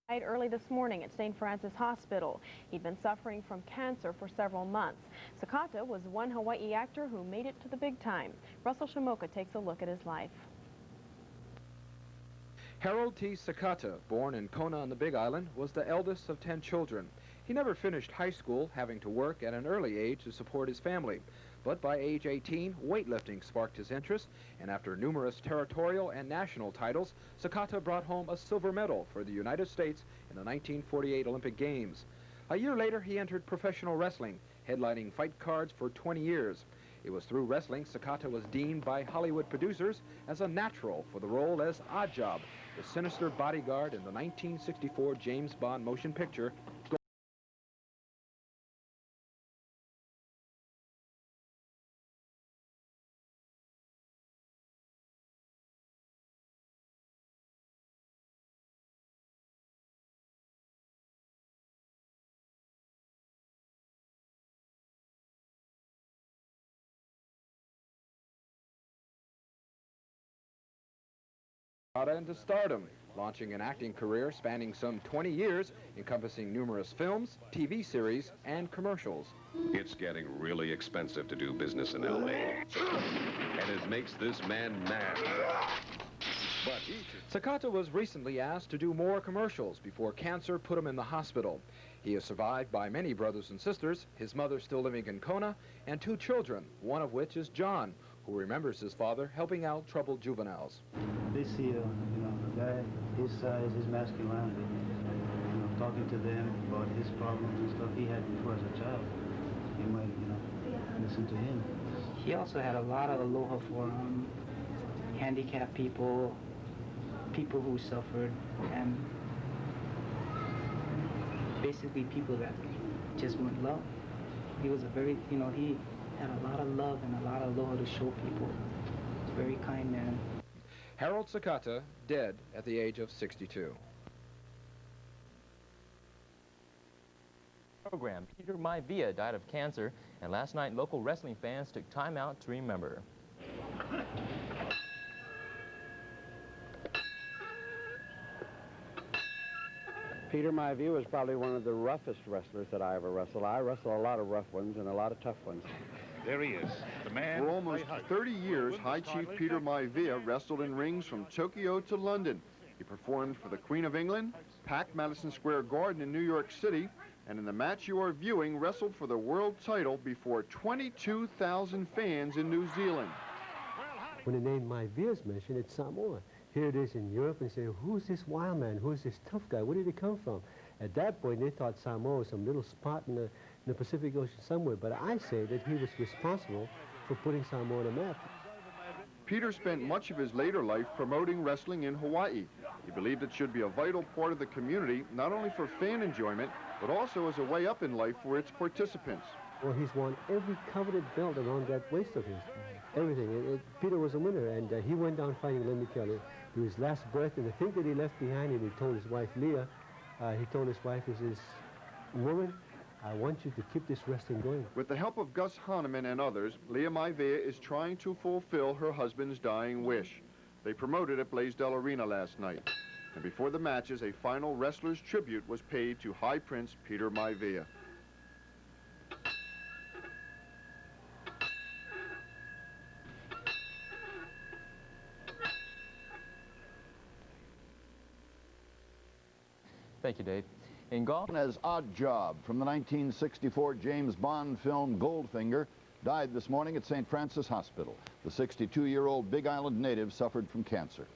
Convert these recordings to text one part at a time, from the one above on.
Died early this morning at St. Francis Hospital. He'd been suffering from cancer for several months. Sakata was one Hawaii actor who made it to the big time. Russell Shimoka takes a look at his life. Harold T. Sakata, born in Kona on the Big Island, was the eldest of 10 children. He never finished high school, having to work at an early age to support his family. But by age 18, weightlifting sparked his interest, and after numerous territorial and national titles, Sakata brought home a silver medal for the United States in the 1948 Olympic Games. A year later, he entered professional wrestling, headlining fight cards for 20 years. It was through wrestling Sakata was deemed by Hollywood producers as a natural for the role as Oddjob, the sinister bodyguard in the 1964 James Bond motion picture. Into stardom, launching an acting career spanning some 20 years, encompassing numerous films, TV series, and commercials. It's getting really expensive to do business in L.A., and it makes this man mad. But Sakata was recently asked to do more commercials before cancer put him in the hospital. He is survived by many brothers and sisters, his mother still living in Kona, and 2 children, one of which is John, who remembers his father helping out troubled juveniles. They see, the guy, his size, his masculinity, talking to them about his problems and stuff he had before as a child. They might, listen to him. He also had a lot of aloha for handicapped people, people who suffered, and basically people that just weren't loved. He was a very, he had a lot of love and a lot of aloha to show people. He's a very kind man. Harold Sakata, dead at the age of 62. Program. Peter Maivia died of cancer, and last night local wrestling fans took time out to remember. Peter Maivia was probably one of the roughest wrestlers that I ever wrestled. I wrestled a lot of rough ones and a lot of tough ones. There he is, the man. For almost 30 years, High Chief Peter Maivia wrestled in rings from Tokyo to London. He performed for the Queen of England, packed Madison Square Garden in New York City, and in the match you are viewing, wrestled for the world title before 22,000 fans in New Zealand. When the name Maivia is mentioned, it's Samoa. Here it is in Europe, and say, who's this wild man? Who's this tough guy? Where did he come from? At that point, they thought Samoa was some little spot in the Pacific Ocean somewhere, but I say that he was responsible for putting Samoa on the map. Peter spent much of his later life promoting wrestling in Hawaii. He believed it should be a vital part of the community, not only for fan enjoyment, but also as a way up in life for its participants. Well, he's won every coveted belt around that waist of his. Everything. Peter was a winner, and he went down fighting Lenny Kelly to his last breath, and the thing that he left behind him, he told his wife, Leah, he told his wife, he says, woman, I want you to keep this wrestling going. With the help of Gus Hahnemann and others, Leah Maivia is trying to fulfill her husband's dying wish. They promoted at Blaisdell Arena last night. And before the matches, a final wrestler's tribute was paid to High Prince Peter Maivia. Thank you, Dave. In golf, as Oddjob from the 1964 James Bond film Goldfinger died this morning at St. Francis Hospital. The 62-year-old Big Island native suffered from cancer.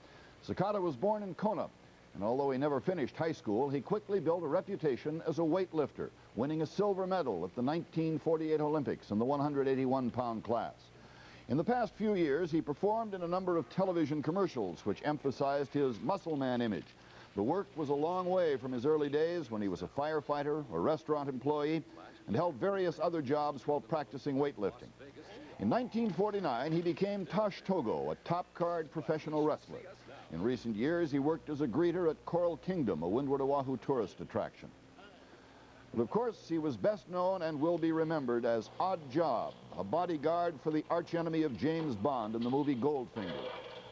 Sakata was born in Kona, and although he never finished high school, he quickly built a reputation as a weightlifter, winning a silver medal at the 1948 Olympics in the 181-pound class. In the past few years, he performed in a number of television commercials which emphasized his muscle man image. The work was a long way from his early days when he was a firefighter or restaurant employee and held various other jobs while practicing weightlifting. In 1949, he became Tosh Togo, a top-card professional wrestler. In recent years, he worked as a greeter at Coral Kingdom, a Windward Oahu tourist attraction. But of course, he was best known and will be remembered as Oddjob, a bodyguard for the archenemy of James Bond in the movie Goldfinger.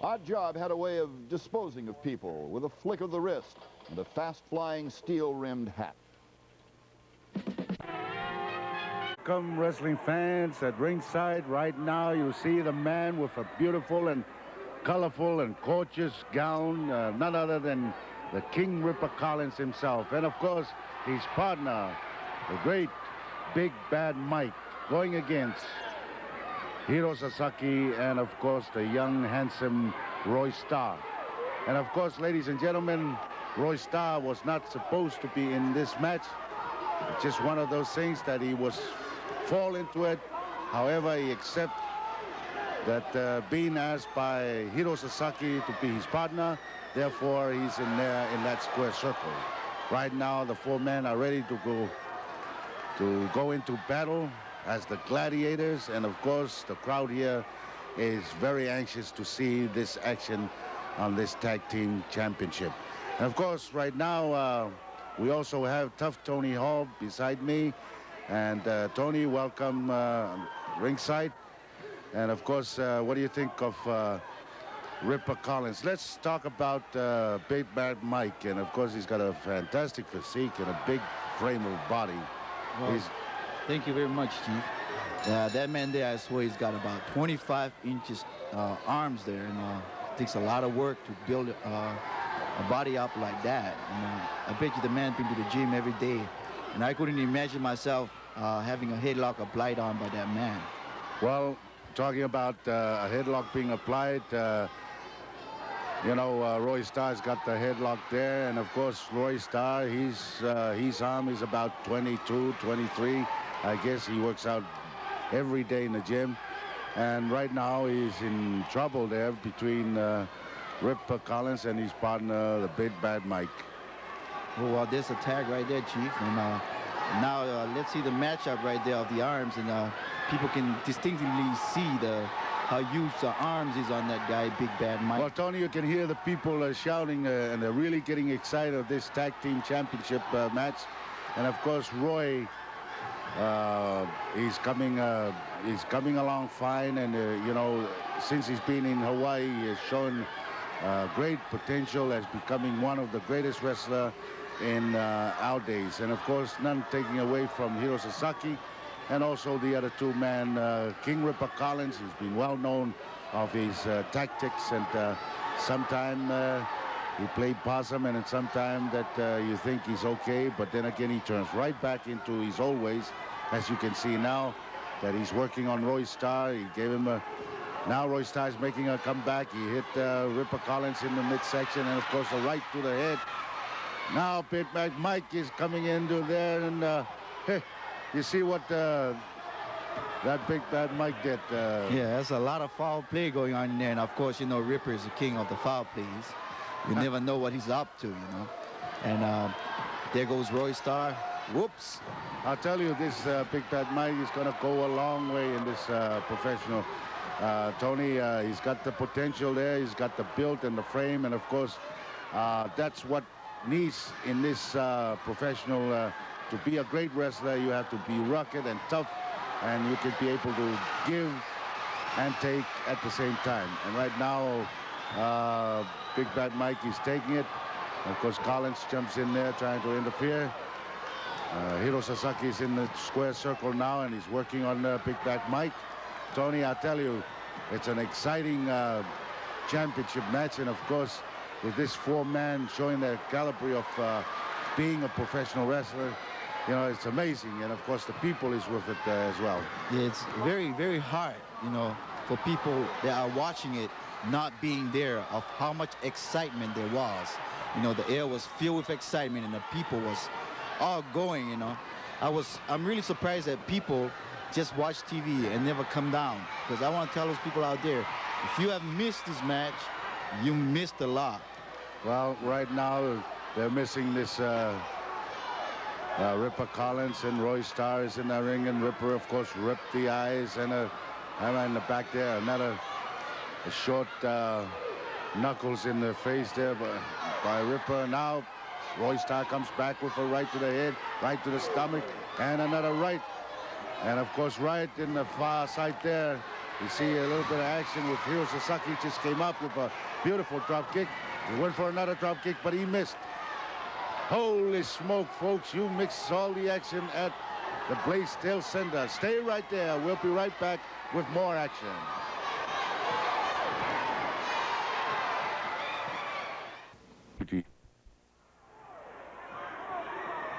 Oddjob had a way of disposing of people with a flick of the wrist, and a fast-flying steel-rimmed hat. Come, wrestling fans, at ringside right now, you see the man with a beautiful and colorful and gorgeous gown, none other than the King Ripper Collins himself. And, of course, his partner, the great Big Bad Mike, going against Hiro Sasaki and, of course, the young, handsome Roy Starr. And, of course, ladies and gentlemen, Roy Starr was not supposed to be in this match. It's just one of those things that he was fall into it. However, he accepts that being asked by Hiro Sasaki to be his partner, therefore he's in there in that square circle. Right now, the four men are ready to go into battle as the gladiators, and of course the crowd here is very anxious to see this action on this tag team championship. And of course, right now we also have Tough Tony Hall beside me, and Tony, welcome ringside. And of course, what do you think of Ripper Collins? Let's talk about Big Bad Mike, and of course he's got a fantastic physique and a big frame of body. Well, thank you very much, Chief. That man there, I swear he's got about 25 inches arms there, and it takes a lot of work to build a body up like that. And I bet you the man been to the gym every day, and I couldn't imagine myself having a headlock applied on by that man. Well, talking about a headlock being applied, you know, Roy Starr's got the headlock there, and of course Roy Starr, his arm is about 22, 23. I guess he works out every day in the gym, and right now he's in trouble there between Ripper Collins and his partner, the Big Bad Mike. Well, there's a tag right there, Chief, and now let's see the matchup right there of the arms, and people can distinctly see how huge the arms is on that guy, Big Bad Mike. Well, Tony, you can hear the people shouting, and they're really getting excited of this tag team championship match. And of course, Roy, he's coming along fine, and you know, since he's been in Hawaii, he has shown great potential as becoming one of the greatest wrestlers in our days. And of course, none taking away from Hiro Sasaki, and also the other two men, King Ripper Collins, who's been well known of his tactics, and sometime he played possum, and sometime that you think he's okay, but then again he turns right back into his old ways, as you can see now that he's working on Roy Starr. He gave him a... Now Roy Starr is making a comeback. He hit Ripper Collins in the midsection, and of course a right to the head. Now Big Bad Mike is coming into there, and hey, you see what that Big Bad Mike did. Yeah, there's a lot of foul play going on in there, and of course, you know, Ripper is the king of the foul plays. You never know what he's up to, you know. And there goes Roy Starr. Whoops. I'll tell you, this Big Bad Mike is going to go a long way in this professional. Tony, he's got the potential there. He's got the build and the frame, and of course, that's what needs in this professional. To be a great wrestler, you have to be rugged and tough, and you can be able to give and take at the same time. And right now, Big Bad Mike is taking it. Of course, Collins jumps in there trying to interfere. Hiro Sasaki is in the square circle now, and he's working on Big Bad Mike. Tony, I tell you, it's an exciting championship match, and of course, with this four-man showing their caliber of being a professional wrestler, you know, it's amazing. And of course, the people is with it as well. Yeah, it's very, very hard, you know, for people that are watching it not being there, of how much excitement there was. You know, the air was filled with excitement, and the people was all going, you know. I'm really surprised that people just watch TV and never come down, because I want to tell those people out there, if you have missed this match, you missed a lot. Well, right now they're missing this Ripper Collins, and Roy Starr is in the ring, and Ripper, of course, ripped the eyes, and in the back there, another short knuckles in the face there by Ripper. Now Roy Starr comes back with a right to the head, right to the stomach, and another right. And of course, right in the far side there, you see a little bit of action with Hiro Sasaki. Just came up with a beautiful drop kick. He went for another drop kick, but he missed. Holy smoke, folks, you mix all the action at the Blaisdell Center. Stay right there. We'll be right back with more action.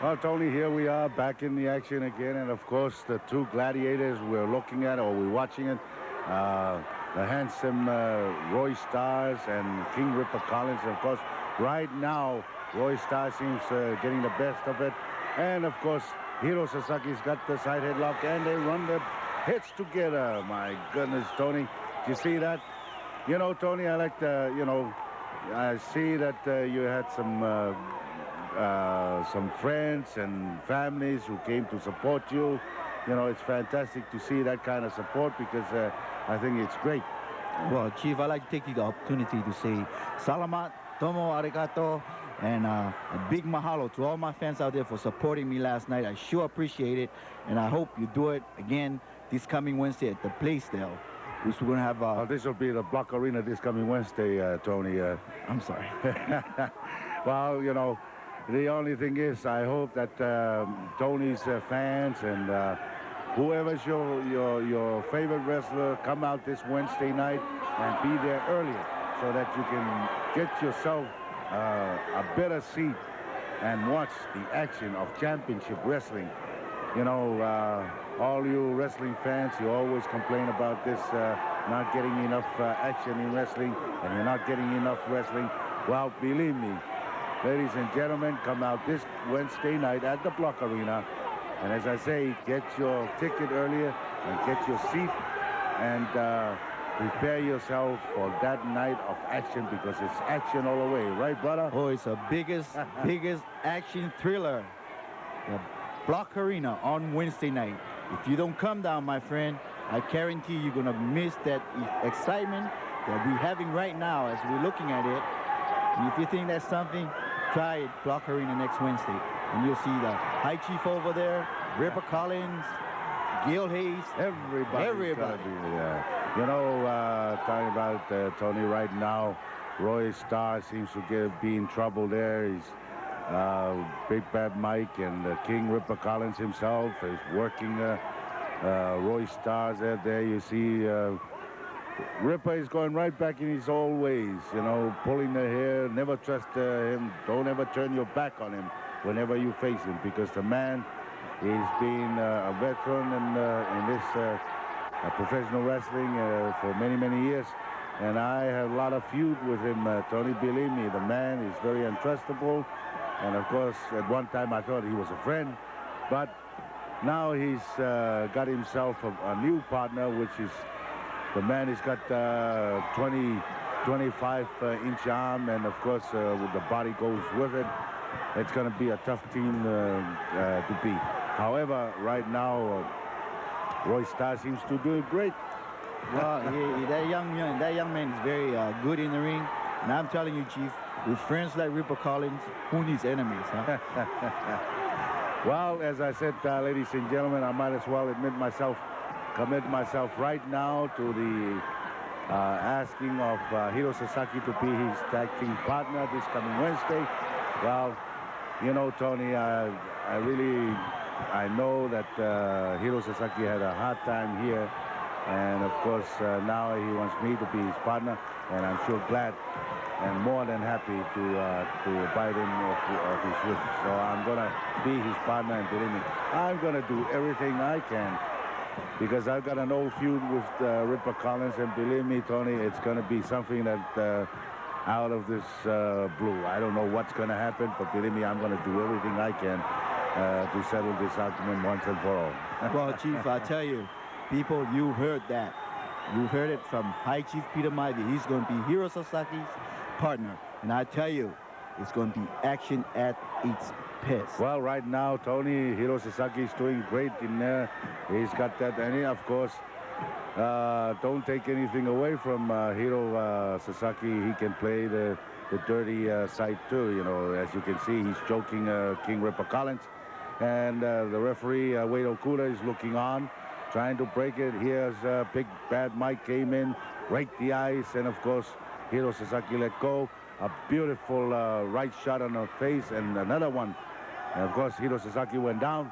Well, Tony, here we are back in the action again, and of course the two gladiators we're looking at, or we're watching it, the handsome Roy Stars and King Ripper Collins. Of course, right now Roy Stars seems getting the best of it, and of course Hiro Sasaki's got the side headlock, and they run their hits together. My goodness, Tony, do you see that? You know, Tony, I like the, you know, I see that you had some friends and families who came to support you. You know, it's fantastic to see that kind of support, because I think it's great. Well, Chief, I'd like to take the opportunity to say salamat, tomo arigato, and a big mahalo to all my fans out there for supporting me last night. I sure appreciate it, and I hope you do it again this coming Wednesday at the Blaisdell. We're going to have... this will be the Block Arena this coming Wednesday, Tony. I'm sorry. Well, you know, the only thing is, I hope that Tony's fans and whoever's your favorite wrestler come out this Wednesday night and be there earlier, so that you can get yourself a better seat and watch the action of championship wrestling. You know, all you wrestling fans, you always complain about this not getting enough action in wrestling, and you're not getting enough wrestling. Well, believe me, ladies and gentlemen, come out this Wednesday night at the Block Arena, and as I say, get your ticket earlier and get your seat, and prepare yourself for that night of action, because it's action all the way, right, brother? Oh, it's the biggest action thriller. The Block Arena on Wednesday night. If you don't come down, my friend, I guarantee you're going to miss that excitement that we're having right now as we're looking at it. And if you think that's something, try it, Block Arena next Wednesday. And you'll see the High Chief over there, Ripper Collins, Gil Hayes, everybody. You know, talking about Tony right now, Roy Starr seems to be in trouble there. He's Big Bad Mike and King Ripper Collins himself is working Roy Stars there. You see Ripper is going right back in his old ways, you know, pulling the hair. Never trust him. Don't ever turn your back on him whenever you face him, because the man is being a veteran in this professional wrestling for many, many years. And I have a lot of feud with him, Tony. Believe me, the man is very untrustable. And of course, at one time I thought he was a friend, but now he's got himself a new partner, which is the man. He's got 25-inch arm, and of course, the body goes with it. It's going to be a tough team to beat. However, right now, Roy Starr seems to do it great. Well, that young man is very good in the ring, and I'm telling you, Chief, with friends like Ripper Collins, who needs enemies, huh? Well, as I said, ladies and gentlemen, I might as well commit myself right now to the asking of Hiro Sasaki to be his tag team partner this coming Wednesday. Well, you know, Tony, I know that Hiro Sasaki had a hard time here, and of course now he wants me to be his partner, and I'm sure glad and more than happy to bite him off his whip. So I'm gonna be his partner, and believe me, I'm gonna do everything I can, because I've got an old feud with Ripper Collins, and believe me, Tony, it's gonna be something that out of this blue. I don't know what's gonna happen, but believe me, I'm gonna do everything I can to settle this argument once and for all. Well, Chief, I tell you, people, you heard that. You heard it from High Chief Peter Maivia. He's going to be Hiro Sasaki's partner. And I tell you, it's going to be action at its best. Well, right now, Tony, Hiro Sasaki is doing great in there. He's got that, and he, of course, don't take anything away from Hiro Sasaki. He can play the dirty side too. You know, as you can see, he's choking King Ripper Collins, and the referee Wade Okuda is looking on, trying to break it. Here's Big Bad Mike came in, raked the ice, and of course Hiro Sasaki let go. a beautiful right shot on the face, and another one. And of course, Hiro Sasaki went down.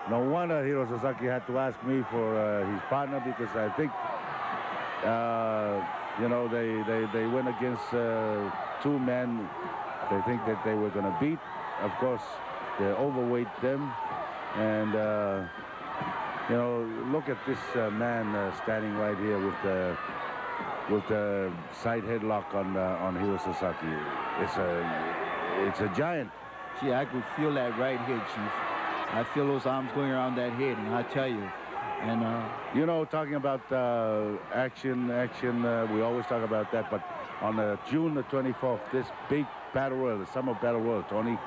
No wonder Hiro Sasaki had to ask me for his partner, because I think, you know, they went against two men they think that they were going to beat. Of course, they overweight them. And, you know, look at this man standing right here with the side headlock on Hiro Sasaki. It's a giant. Gee, I could feel that right here, Chief. I feel those arms going around that head, and I tell you. And you know, talking about action, we always talk about that. But on June the 24th, this big battle royal, the summer battle royal, Tony,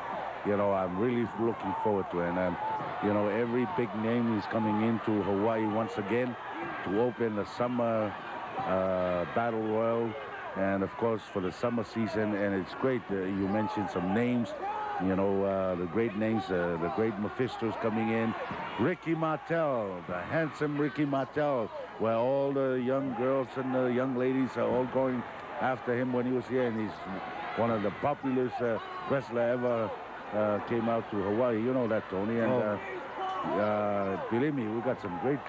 you know, I'm really looking forward to it. And you know, every big name is coming into Hawaii once again to open the summer battle royal, and of course for the summer season. And it's great. You mentioned some names. You know, the great names, the great Mephistos coming in. Ricky Martel, the handsome Ricky Martel, where all the young girls and the young ladies are all going after him when he was here. And he's one of the popular wrestler ever came out to Hawaii. You know that, Tony. And believe me, we got some great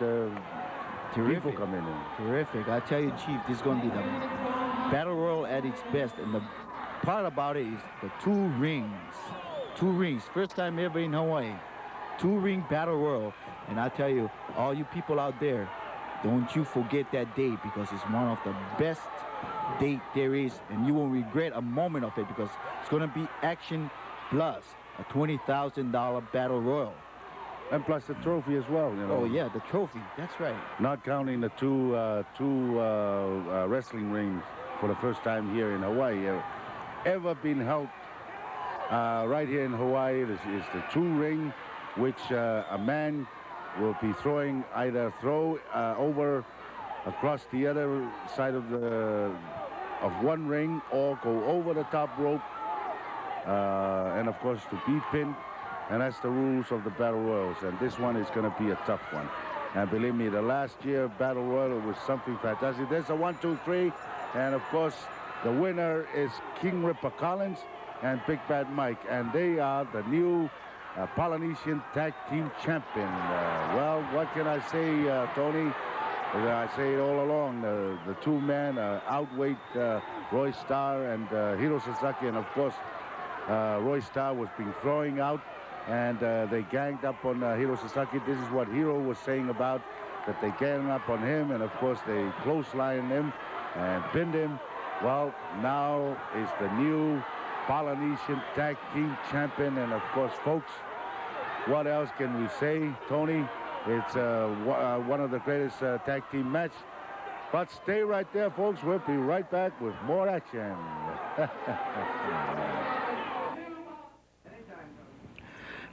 people coming in. Terrific. I tell you, Chief, this is going to be the battle royal at its best. And the part about it is the two rings. First time ever in Hawaii. 2-ring battle royal. And I tell you, all you people out there, don't you forget that date, because it's one of the best date there is, and you won't regret a moment of it, because it's going to be action plus a $20,000 battle royal. And plus the trophy as well, you know. Oh yeah, the trophy. That's right. Not counting the two wrestling rings for the first time here in Hawaii. Ever been held right here in Hawaii is the 2-ring, which a man will be throwing, either throw over across the other side of one ring, or go over the top rope, and of course to be pinned. And that's the rules of the battle royals. And this one is going to be a tough one. And believe me, the last year battle royal was something fantastic. There's a 1, 2, 3, and of course the winner is King Ripper Collins and Big Bad Mike, and they are the new Polynesian Tag Team Champion. Well, what can I say, Tony? I say it all along. The two men outweighed Roy Starr and Hiro Sasaki, and of course Roy Starr was being throwing out, and they ganged up on Hiro Sasaki. This is what Hiro was saying about that they ganged up on him, and of course they clotheslined him and pinned him. Well, now is the new Polynesian Tag Team Champion, and of course, folks, what else can we say, Tony? It's one of the greatest tag team matches. But stay right there, folks. We'll be right back with more action.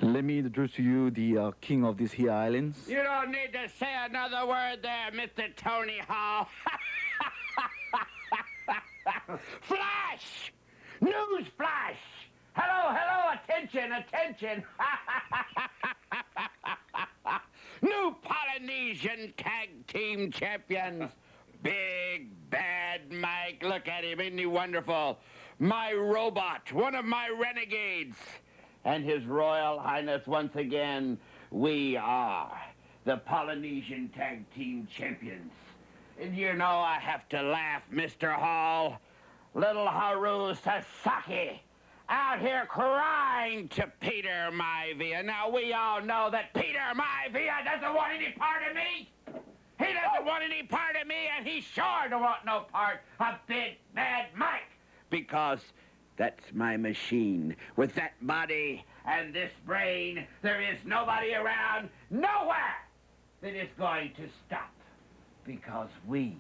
Let me introduce to you the king of these here islands. You don't need to say another word there, Mr. Tony Hall. Flash! News flash! Hello, attention. New Polynesian Tag Team Champions. Big Bad Mike, look at him, isn't he wonderful? My robot, one of my renegades. And His Royal Highness, once again, we are the Polynesian Tag Team Champions. And you know I have to laugh, Mr. Hall. Little Haru Sasaki out here crying to Peter Maivia. Now, we all know that Peter Maivia doesn't want any part of me. He doesn't want any part of me, and he sure don't want no part of Big Bad Mike. Because that's my machine. With that body and this brain, there is nobody around, nowhere, that is going to stop. Because we,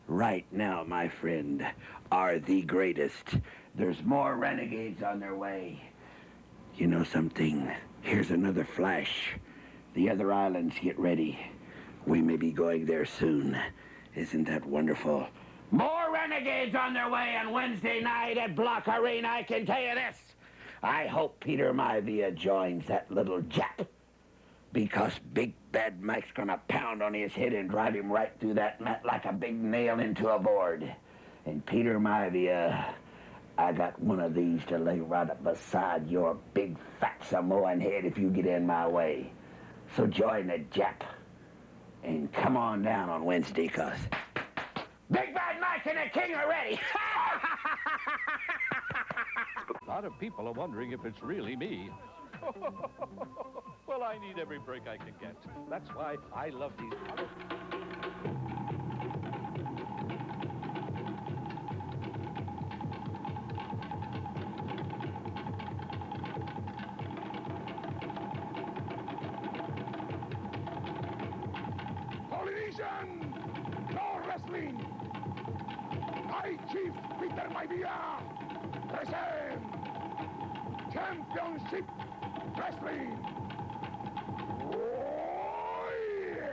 right now, my friend, are the greatest. There's more renegades on their way. You know something? Here's another flash. The other islands, get ready. We may be going there soon. Isn't that wonderful? More renegades on their way on Wednesday night at Block Arena, I can tell you this. I hope Peter Maivia joins that little Jap, because Big Bad Mike's gonna pound on his head and drive him right through that mat like a big nail into a board. And Peter Maivia I got one of these to lay right up beside your big fat Samoan head if you get in my way. So join the Jap and come on down on Wednesday, cuz Big Bad Mike and the King are ready. A lot of people are wondering if it's really me. Well, I need every break I can get. That's why I love these. Polynesian Pro Wrestling. High Chief Peter Maivia present Championship Wrestling. Oh, yeah.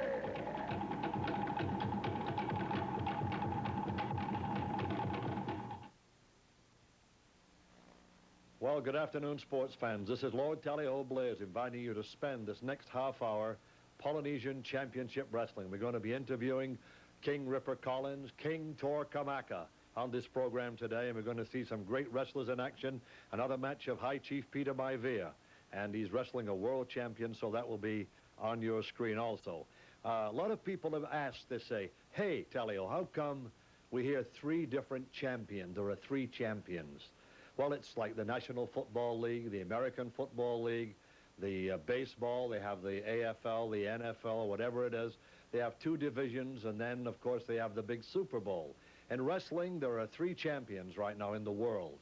Well, good afternoon, sports fans. This is Lord Tallyho Blaze inviting you to spend this next half hour Polynesian Championship Wrestling. We're going to be interviewing King Ripper Collins, King Tor Kamaka on this program today, and we're going to see some great wrestlers in action. Another match of High Chief Peter Maivia, and he's wrestling a world champion, so that will be on your screen also. A lot of people have asked, they say, hey, Tallyho, how come we hear three different champions? There are three champions. Well, it's like the National Football League, the American Football League, the baseball, they have the AFL, the NFL, whatever it is. They have two divisions, and then, of course, they have the big Super Bowl. In wrestling, there are three champions right now in the world.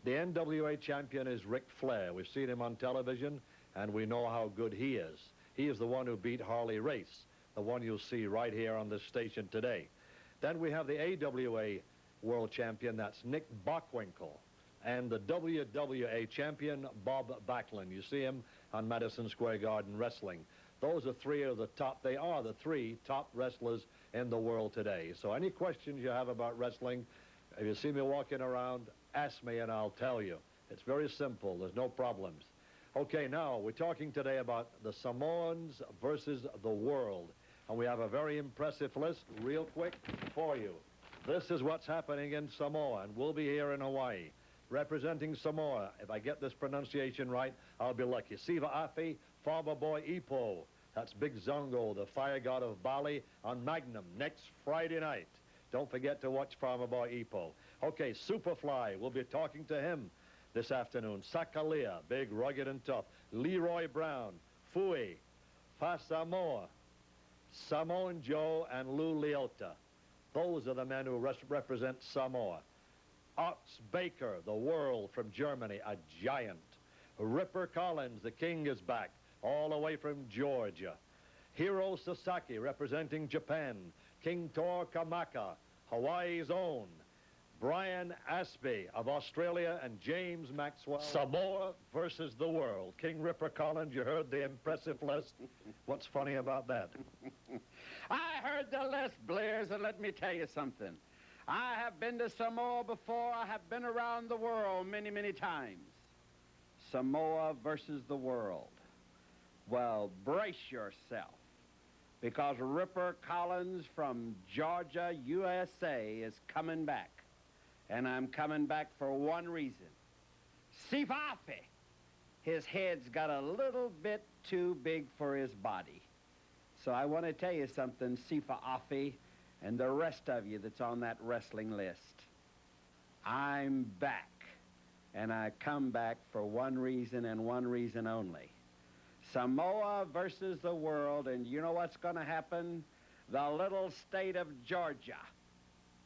The NWA champion is Ric Flair. We've seen him on television, and we know how good he is. He is the one who beat Harley Race, the one you'll see right here on this station today. Then we have the AWA world champion, that's Nick Bockwinkel, and the WWA champion, Bob Backlund. You see him on Madison Square Garden Wrestling. Those are three of the top, they are the three top wrestlers in the world today. So any questions you have about wrestling, if you see me walking around, ask me and I'll tell you. It's very simple, there's no problems. Okay, now we're talking today about the Samoans versus the world. And we have a very impressive list, real quick, for you. This is what's happening in Samoa, and we'll be here in Hawaii. Representing Samoa, if I get this pronunciation right, I'll be lucky. Siva Afi, Farmer Boy Ipo. That's Big Zongo, the fire god of Bali, on Magnum next Friday night. Don't forget to watch Farmer Boy Ipo. Okay, Superfly, we'll be talking to him this afternoon. Sakalia, big, rugged, and tough. Leroy Brown, Fui, Fasamoa, Samoan Joe, and Lou Leota. Those are the men who represent Samoa. Ox Baker, the world from Germany, a giant. Ripper Collins, the king, is back, all the way from Georgia. Hiro Sasaki, representing Japan. King Tor Kamaka, Hawaii's own. Brian Aspey of Australia, and James Maxwell. Samoa versus the world. King Ripper Collins, you heard the impressive list. What's funny about that? I heard the list, Blaze, and let me tell you something. I have been to Samoa before. I have been around the world many, many times. Samoa versus the world. Well, brace yourself, because Ripper Collins from Georgia, USA is coming back. And I'm coming back for one reason. Sifafi. His head's got a little bit too big for his body. So I want to tell you something, Sifafi, and the rest of you that's on that wrestling list. I'm back, and I come back for one reason and one reason only. Samoa versus the world, and you know what's going to happen? The little state of Georgia,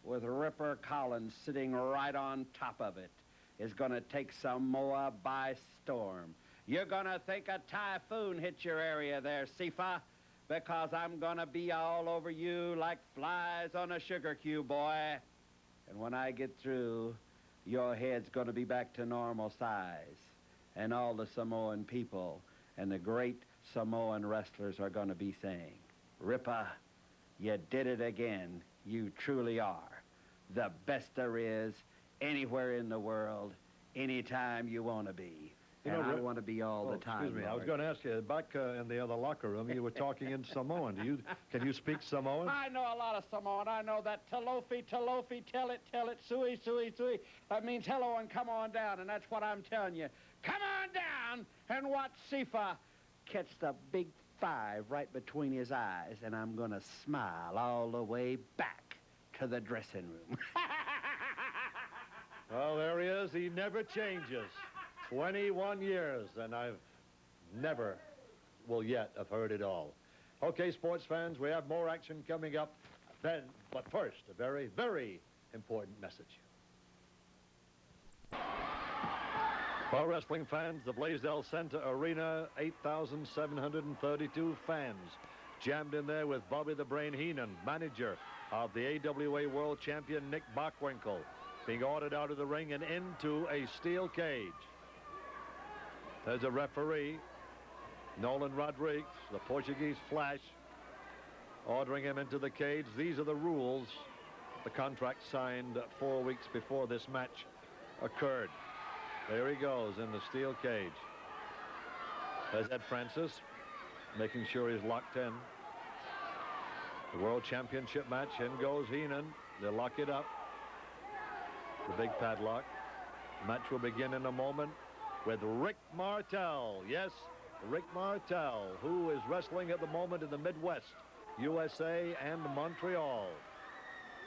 with Ripper Collins sitting right on top of it, is going to take Samoa by storm. You're going to think a typhoon hit your area there, Sifa, because I'm going to be all over you like flies on a sugar cube, boy. And when I get through, your head's going to be back to normal size. And all the Samoan people and the great Samoan wrestlers are going to be saying, Ripper, you did it again. You truly are the best there is anywhere in the world, anytime you want to be. and I want to be all the time. Excuse me, I was Lord. going to ask you, back in the other locker room, you were talking in Samoan. Can you speak Samoan? I know a lot of Samoan. I know that talofi, tell it, sui, sui. That means hello and come on down, and that's what I'm telling you. Come on down and watch Sifa catch the big 5 right between his eyes, and I'm going to smile all the way back to the dressing room. Well, there he is. He never changes. 21 years, and I've never, yet have heard it all. Okay, sports fans, we have more action coming up then, but first, a very, very important message. Well, wrestling fans, the Blaisdell Center Arena, 8,732 fans jammed in there with Bobby the Brain Heenan, manager of the AWA World Champion Nick Bockwinkel, being ordered out of the ring and into a steel cage. There's a referee, Nolan Rodrigues, the Portuguese Flash, ordering him into the cage. These are the rules. The contract signed 4 weeks before this match occurred. There he goes in the steel cage. There's Ed Francis, making sure he's locked in. The World Championship match, in goes Heenan. They'll lock it up. The big padlock. The match will begin in a moment with Rick Martel. Yes, Rick Martel, who is wrestling at the moment in the Midwest, USA and Montreal.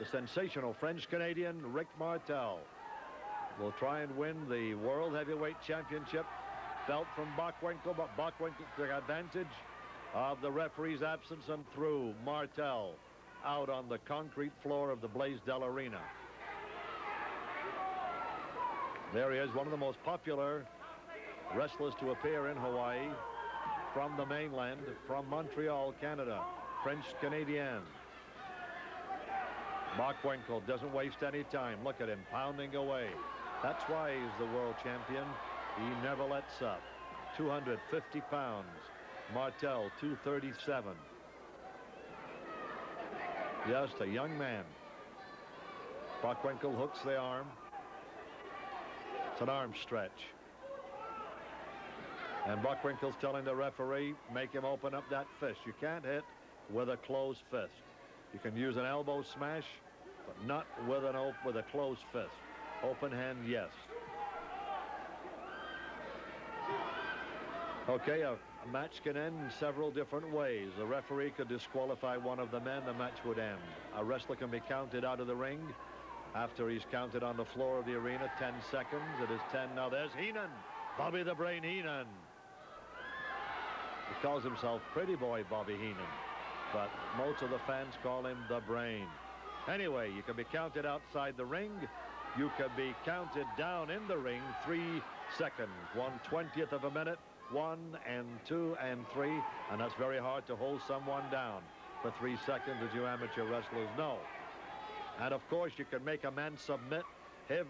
The sensational French-Canadian Rick Martel will try and win the World Heavyweight Championship belt from Bockwinkel, but Bockwinkel took advantage of the referee's absence and threw Martel out on the concrete floor of the Blaisdell Arena. There he is, one of the most popular wrestlers to appear in Hawaii, from the mainland, from Montreal, Canada, French-Canadian. Bockwinkel doesn't waste any time. Look at him pounding away. That's why he's the world champion. He never lets up. 250 pounds. Martel, 237. Just a young man. Bockwinkel hooks the arm. It's an arm stretch. And Bockwinkel's telling the referee, make him open up that fist. You can't hit with a closed fist. You can use an elbow smash, but not with a closed fist. Open hand, yes. Okay, a match can end in several different ways. The referee could disqualify one of the men, the match would end. A wrestler can be counted out of the ring after he's counted on the floor of the arena. 10 seconds. It is 10 now. There's Heenan. Bobby the Brain Heenan. He calls himself Pretty Boy Bobby Heenan, but most of the fans call him the Brain. Anyway, you can be counted outside the ring. You can be counted down in the ring. 3 seconds. 1/20th of a minute. 1 and 2 and 3. And that's very hard to hold someone down for 3 seconds, as you amateur wrestlers know. And of course, you can make a man submit.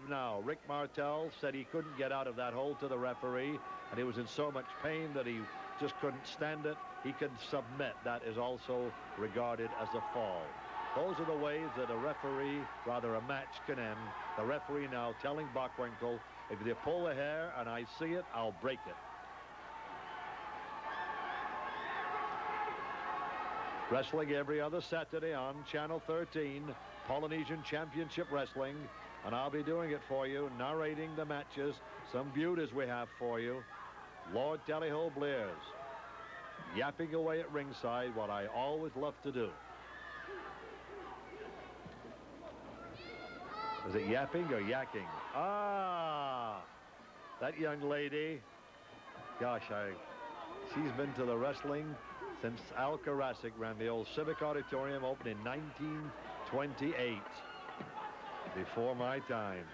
Now, Rick Martel said he couldn't get out of that hold to the referee, and he was in so much pain that he just couldn't stand it. He can submit. That is also regarded as a fall. Those are the ways that a match can end. The referee now telling Bockwinkel, if you pull the hair and I see it, I'll break it. Wrestling every other Saturday on Channel 13, Polynesian Championship Wrestling. And I'll be doing it for you, narrating the matches. Some beauties we have for you. Lord Tallyho Blair's yapping away at ringside, what I always love to do. Is it yapping or yakking? Ah, that young lady. Gosh, she's been to the wrestling since Al Karasik ran the old Civic Auditorium, opened in 1928. Before my time.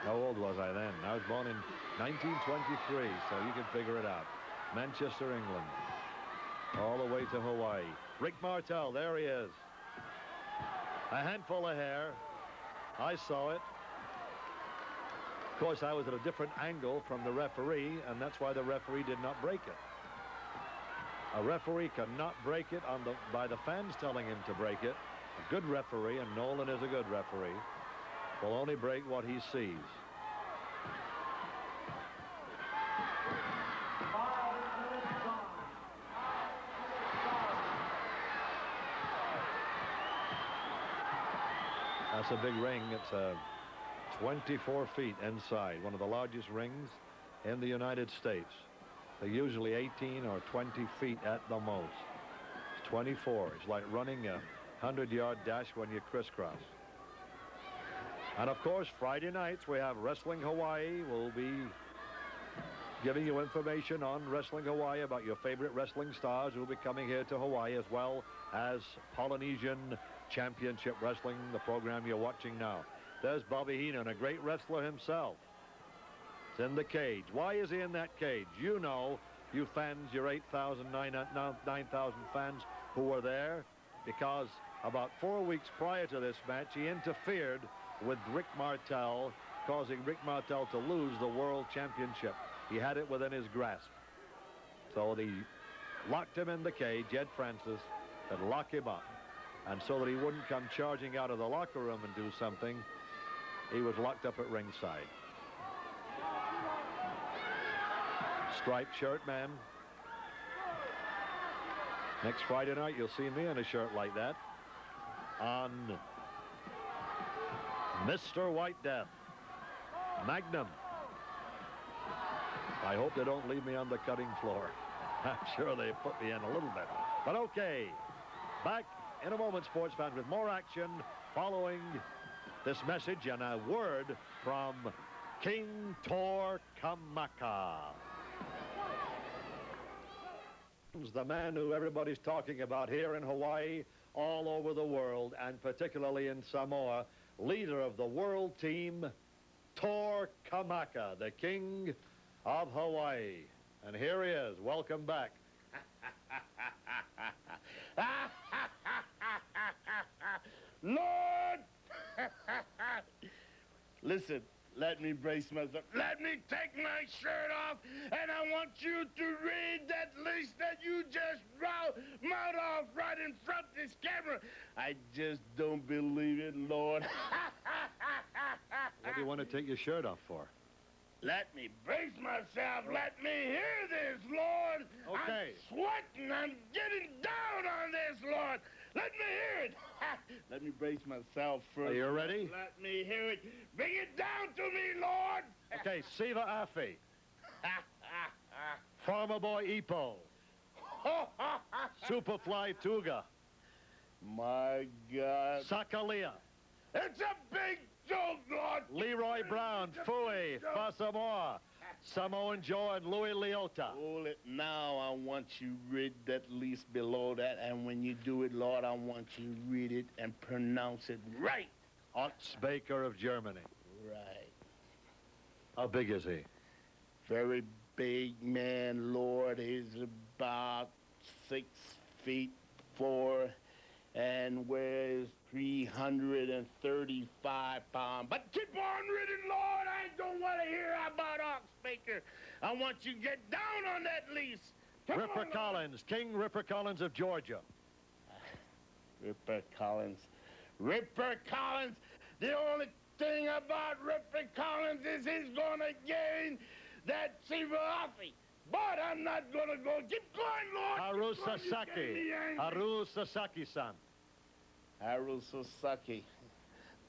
How old was I then? I was born in 1923, so you can figure it out. Manchester, England. All the way to Hawaii. Rick Martel, there he is. A handful of hair. I saw it. Of course, I was at a different angle from the referee, and that's why the referee did not break it. A referee cannot break it by the fans telling him to break it. A good referee, and Nolan is a good referee, will only break what he sees. That's a big ring. It's 24 feet inside, one of the largest rings in the United States. They're usually 18 or 20 feet at the most. It's 24. It's like running a 100-yard dash when you crisscross. And of course, Friday nights we have Wrestling Hawaii. We'll be giving you information on Wrestling Hawaii about your favorite wrestling stars who will be coming here to Hawaii, as well as Polynesian Championship Wrestling, the program you're watching now. There's Bobby Heenan, a great wrestler himself. It's in the cage. Why is he in that cage? You know, you fans, your 8,000, 9,000 fans who were there, because about 4 weeks prior to this match, he interfered with Rick Martel, causing Rick Martel to lose the World Championship. He had it within his grasp. So they locked him in the cage. Ed Francis had locked him up. And so that he wouldn't come charging out of the locker room and do something, he was locked up at ringside. Striped shirt man. Next Friday night, you'll see me in a shirt like that on Mr. White Death, Magnum. I hope they don't leave me on the cutting floor. I'm sure they put me in a little bit. But okay, back in a moment, sports fans, with more action following this message and a word from King Tor Kamaka. The man who everybody's talking about here in Hawaii, all over the world, and particularly in Samoa, leader of the world team, Tor Kamaka, the king of Hawaii. And here he is. Welcome back. Lord! Listen, let me brace myself. Let me take my shirt off, and I want you to read that list that you just mouthed off right in front of this camera. I just don't believe it, Lord. What do you want to take your shirt off for? Let me brace myself. Let me hear this, Lord. Okay. I'm sweating. I'm getting down on this, Lord. Let me hear it. Let me brace myself first. Are you ready? Let me hear it. Bring it down to me, Lord. Okay, Siva Afi. Farmer Boy Ipo. Superfly Tuga. My God. Sakalia. It's a big joke, Lord. Leroy Brown, Fui, Fasamoa, Samoan Joe, and Louis Liotta. Hold it. Now I want you read that list below that, and when you do it, Lord, I want you read it and pronounce it right. Otz Baker of Germany. Right. How big is he? Very big man, Lord. He's about 6'4" and weighs 335 pounds. But keep on reading, Lord. I don't want to hear about Ox Baker. I want you to get down on that list. Come Ripper on, Collins, King Ripper Collins of Georgia. Ripper Collins. Ripper Collins. The only thing about Ripper Collins is he's going to gain that Sivafi. But I'm not going to go. Keep going, Lord. Haru Sasaki. Haru Sasaki-san. Haru Sasaki,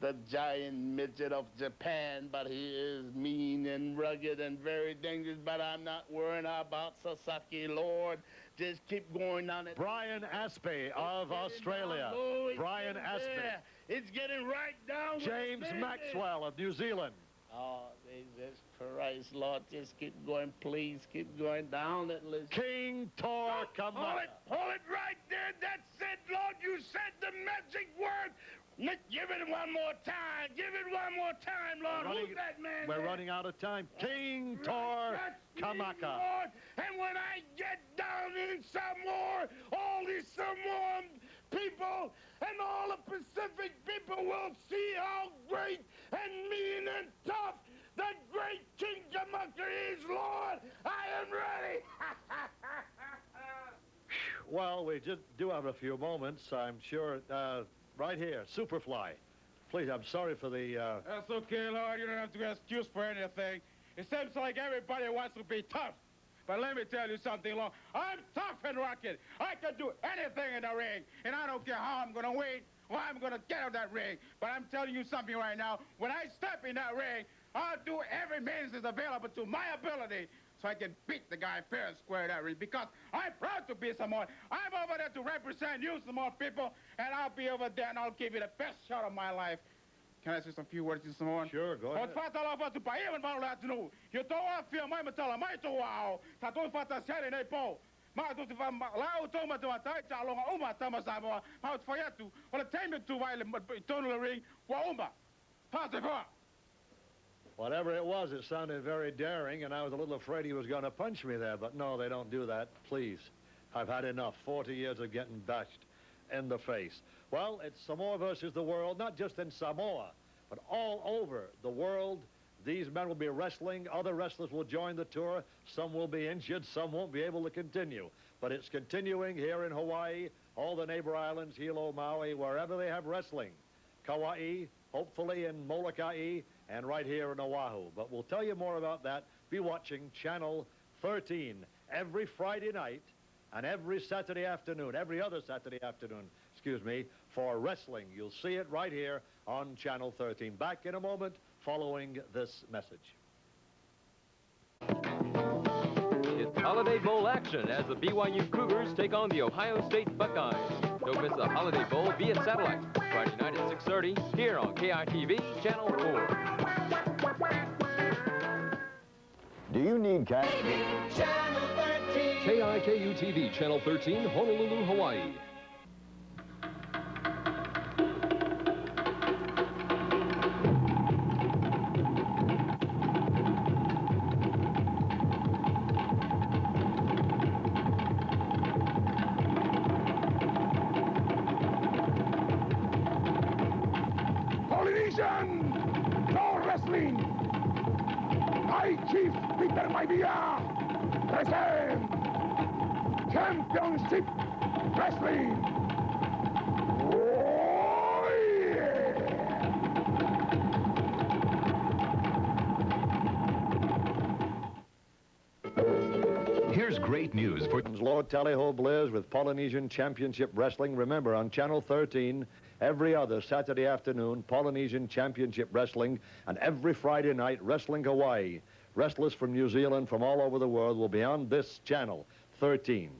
the giant midget of Japan, but he is mean and rugged and very dangerous, but I'm not worrying about Sasaki, Lord. Just keep going down it. Brian Aspey of Australia. Brian Aspey. It's getting right down. James Maxwell of New Zealand. Oh, Jesus Christ, Lord, just keep going, please. Keep going down that list. King Tor Kamaka. Hold it right there. That's it, Lord. You said the magic word. Nick, give it one more time. Give it one more time, Lord. Who's that man? We're running out of time. King Tor Kamaka. Lord. And when I get down in Samoa, all these Samoan people and all the Pacific people will see how great and mean and tough that great King Kamaka is, Lord. I am ready. Well, we just do have a few moments, I'm sure. Right here, Superfly. Please, I'm sorry for the... That's okay, Lord. You don't have to get excuse for anything. It seems like everybody wants to be tough. But let me tell you something, Lord. I'm tough and rugged. I can do anything in the ring. And I don't care how I'm going to win. or I'm going to get out of that ring. But I'm telling you something right now. When I step in that ring, I'll do every means that's available to my ability so I can beat the guy fair and square in that ring, because I'm proud to be Samoan. I'm over there to represent you, Samoan people, and I'll be over there and I'll give you the best shot of my life. Can I say some few words in Samoan? Sure, go ahead. Whatever it was, it sounded very daring, and I was a little afraid he was going to punch me there, but no, they don't do that. Please. I've had enough. 40 years of getting bashed in the face. Well, it's Samoa versus the world, not just in Samoa, but all over the world. These men will be wrestling. Other wrestlers will join the tour. Some will be injured. Some won't be able to continue. But it's continuing here in Hawaii, all the neighbor islands, Hilo, Maui, wherever they have wrestling. Kauai, hopefully in Molokai, and right here in Oahu. But we'll tell you more about that. Be watching Channel 13 every Friday night and every Saturday afternoon, every other Saturday afternoon, excuse me, for wrestling. You'll see it right here on Channel 13. Back in a moment following this message. It's Holiday Bowl action as the BYU Cougars take on the Ohio State Buckeyes. Don't miss the Holiday Bowl via satellite, Friday night at 6:30 here on KITV Channel 4. Do you need cash? Channel 13. KIKU-TV Channel 13, Honolulu, Hawaii. Polynesian Pro Wrestling. I, Chief Peter Maivia, present Championship Wrestling. Oh, yeah. Here's great news for Lord Tally-Ho Bliss with Polynesian Championship Wrestling. Remember, on Channel 13, every other Saturday afternoon, Polynesian Championship Wrestling, and every Friday night, Wrestling Hawaii. Wrestlers from New Zealand, from all over the world, will be on this channel, 13.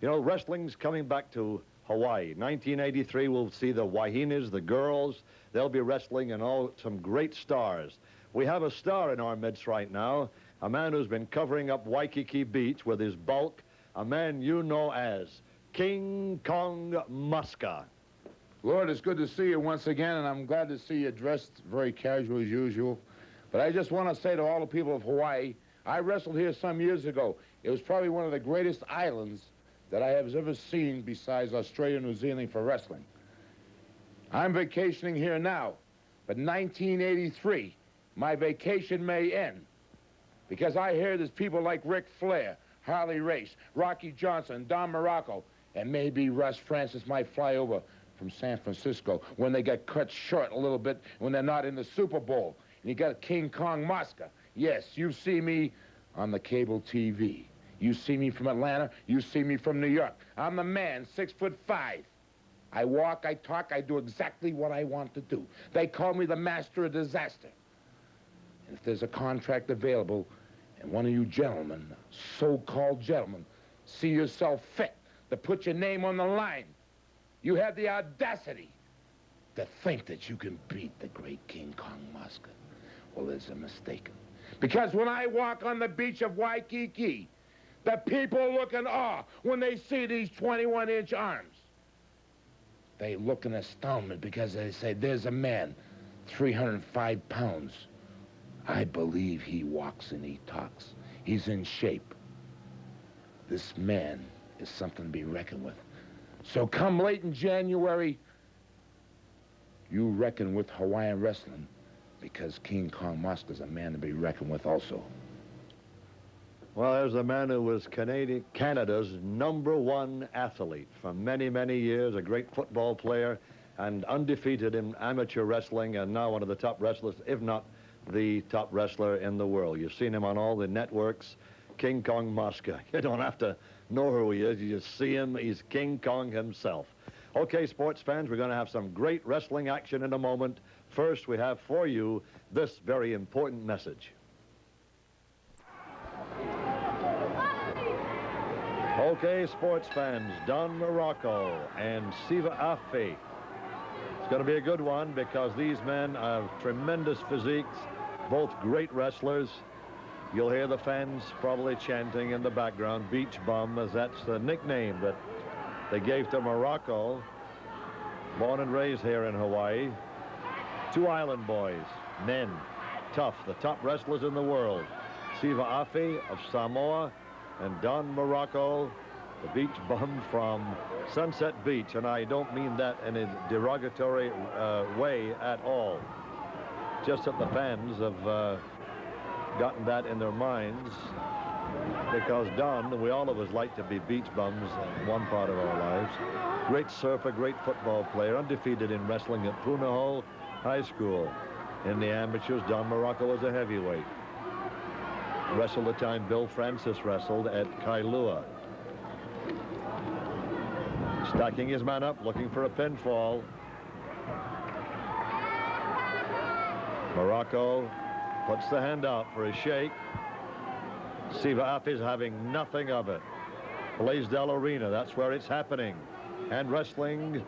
You know, wrestling's coming back to Hawaii. 1983, we'll see the Wahinas, the girls. They'll be wrestling, and all some great stars. We have a star in our midst right now, a man who's been covering up Waikiki Beach with his bulk, a man you know as King Kong Muska. Lord, it's good to see you once again, and I'm glad to see you dressed very casual as usual. But I just want to say to all the people of Hawaii, I wrestled here some years ago. It was probably one of the greatest islands that I have ever seen besides Australia and New Zealand for wrestling. I'm vacationing here now, but 1983, my vacation may end, because I hear there's people like Ric Flair, Harley Race, Rocky Johnson, Don Morocco, and maybe Russ Francis might fly over from San Francisco when they get cut short a little bit, when they're not in the Super Bowl. And you got King Kong Muska. Yes, you see me on the cable TV. You see me from Atlanta. You see me from New York. I'm the man, 6'5". I walk, I talk, I do exactly what I want to do. They call me the master of disaster. And if there's a contract available, and one of you gentlemen, so-called gentlemen, see yourself fit to put your name on the line, you have the audacity to think that you can beat the great King Kong Muska. Well, there's a mistake. Because when I walk on the beach of Waikiki, the people look in awe when they see these 21-inch arms. They look in astoundment because they say, there's a man, 305 pounds. I believe he walks and he talks. He's in shape. This man is something to be reckoned with. So come late in January, you reckon with Hawaiian wrestling, because King Kong Muska's a man to be reckoned with also. Well, there's a man who was Canada's #1 athlete for many, many years, a great football player, and undefeated in amateur wrestling, and now one of the top wrestlers, if not the top wrestler in the world. You've seen him on all the networks, King Kong Muska. You don't have to know who he is. You just see him. He's King Kong himself. Okay, sports fans, we're going to have some great wrestling action in a moment. First, we have for you this very important message. Okay, sports fans, Don Muraco and Siva Afi. It's going to be a good one because these men have tremendous physiques, both great wrestlers. You'll hear the fans probably chanting in the background, Beach Bum, as that's the nickname that they gave to Muraco, born and raised here in Hawaii. Two island boys, men, tough, the top wrestlers in the world. Siva Afi of Samoa and Don Muraco, the beach bum from Sunset Beach. And I don't mean that in a derogatory way at all. Just that the fans have gotten that in their minds because Don, we all of us like to be beach bums in one part of our lives. Great surfer, great football player, undefeated in wrestling at Punahou High School. In the amateurs, Don Muraco was a heavyweight. Wrestled the time Bill Francis wrestled at Kailua. Stacking his man up, looking for a pinfall. Muraco puts the hand out for a shake. Siva Afi's having nothing of it. Blaisdell Arena, that's where it's happening. And wrestling,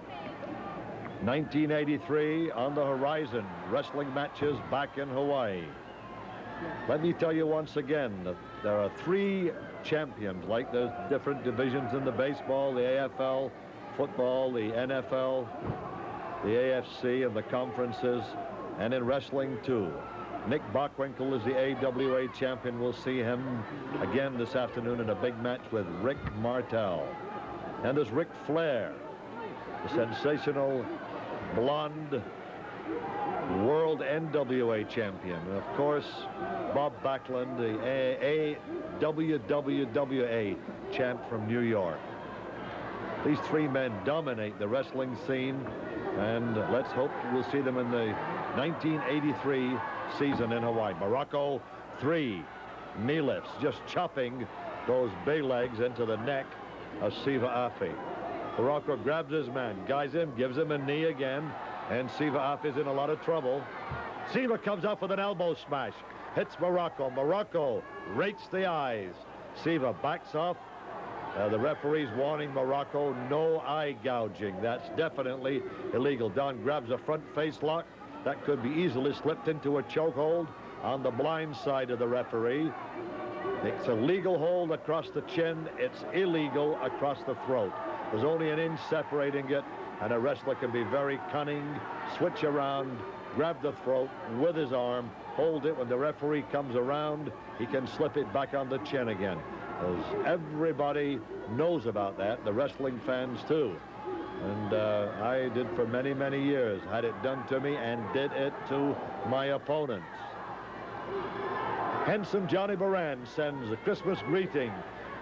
1983 on the horizon. Wrestling matches back in Hawaii. Let me tell you once again that there are three champions, like those different divisions in the baseball, the AFL, football, the NFL, the AFC, and the conferences, and in wrestling too. Nick Bockwinkel is the AWA champion. We'll see him again this afternoon in a big match with Rick Martel. And there's Ric Flair, the sensational blonde world NWA champion. And of course, Bob Backlund, the WWWA champ from New York. These three men dominate the wrestling scene, and let's hope we'll see them in the 1983 season in Hawaii. Muraco, 3 knee lifts, just chopping those bay legs into the neck of Siva Afi. Muraco grabs his man, guides him, gives him a knee again, and Siva Afi's in a lot of trouble. Siva comes up with an elbow smash, hits Muraco. Muraco rakes the eyes. Siva backs off. The referee's warning Muraco, no eye gouging. That's definitely illegal. Don grabs a front face lock. That could be easily slipped into a chokehold on the blind side of the referee. It's a legal hold across the chin. It's illegal across the throat. There's only an inch separating it, and a wrestler can be very cunning, switch around, grab the throat with his arm, hold it. When the referee comes around, he can slip it back on the chin again. As everybody knows about that, the wrestling fans too. And I did for many, many years. Had it done to me and did it to my opponents. Handsome Johnny Moran sends a Christmas greeting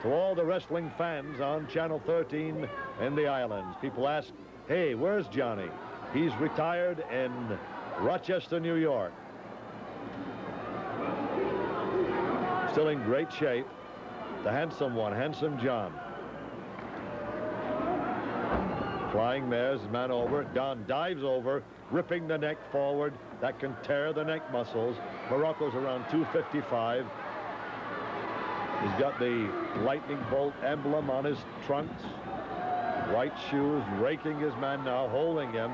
to all the wrestling fans on Channel 13 in the islands. People ask, hey, where's Johnny? He's retired in Rochester, New York. Still in great shape. The handsome one, Handsome John. Flying mares, man over. Don dives over, ripping the neck forward. That can tear the neck muscles. Muraco's around 255. He's got the lightning bolt emblem on his trunks. White shoes, raking his man now, holding him,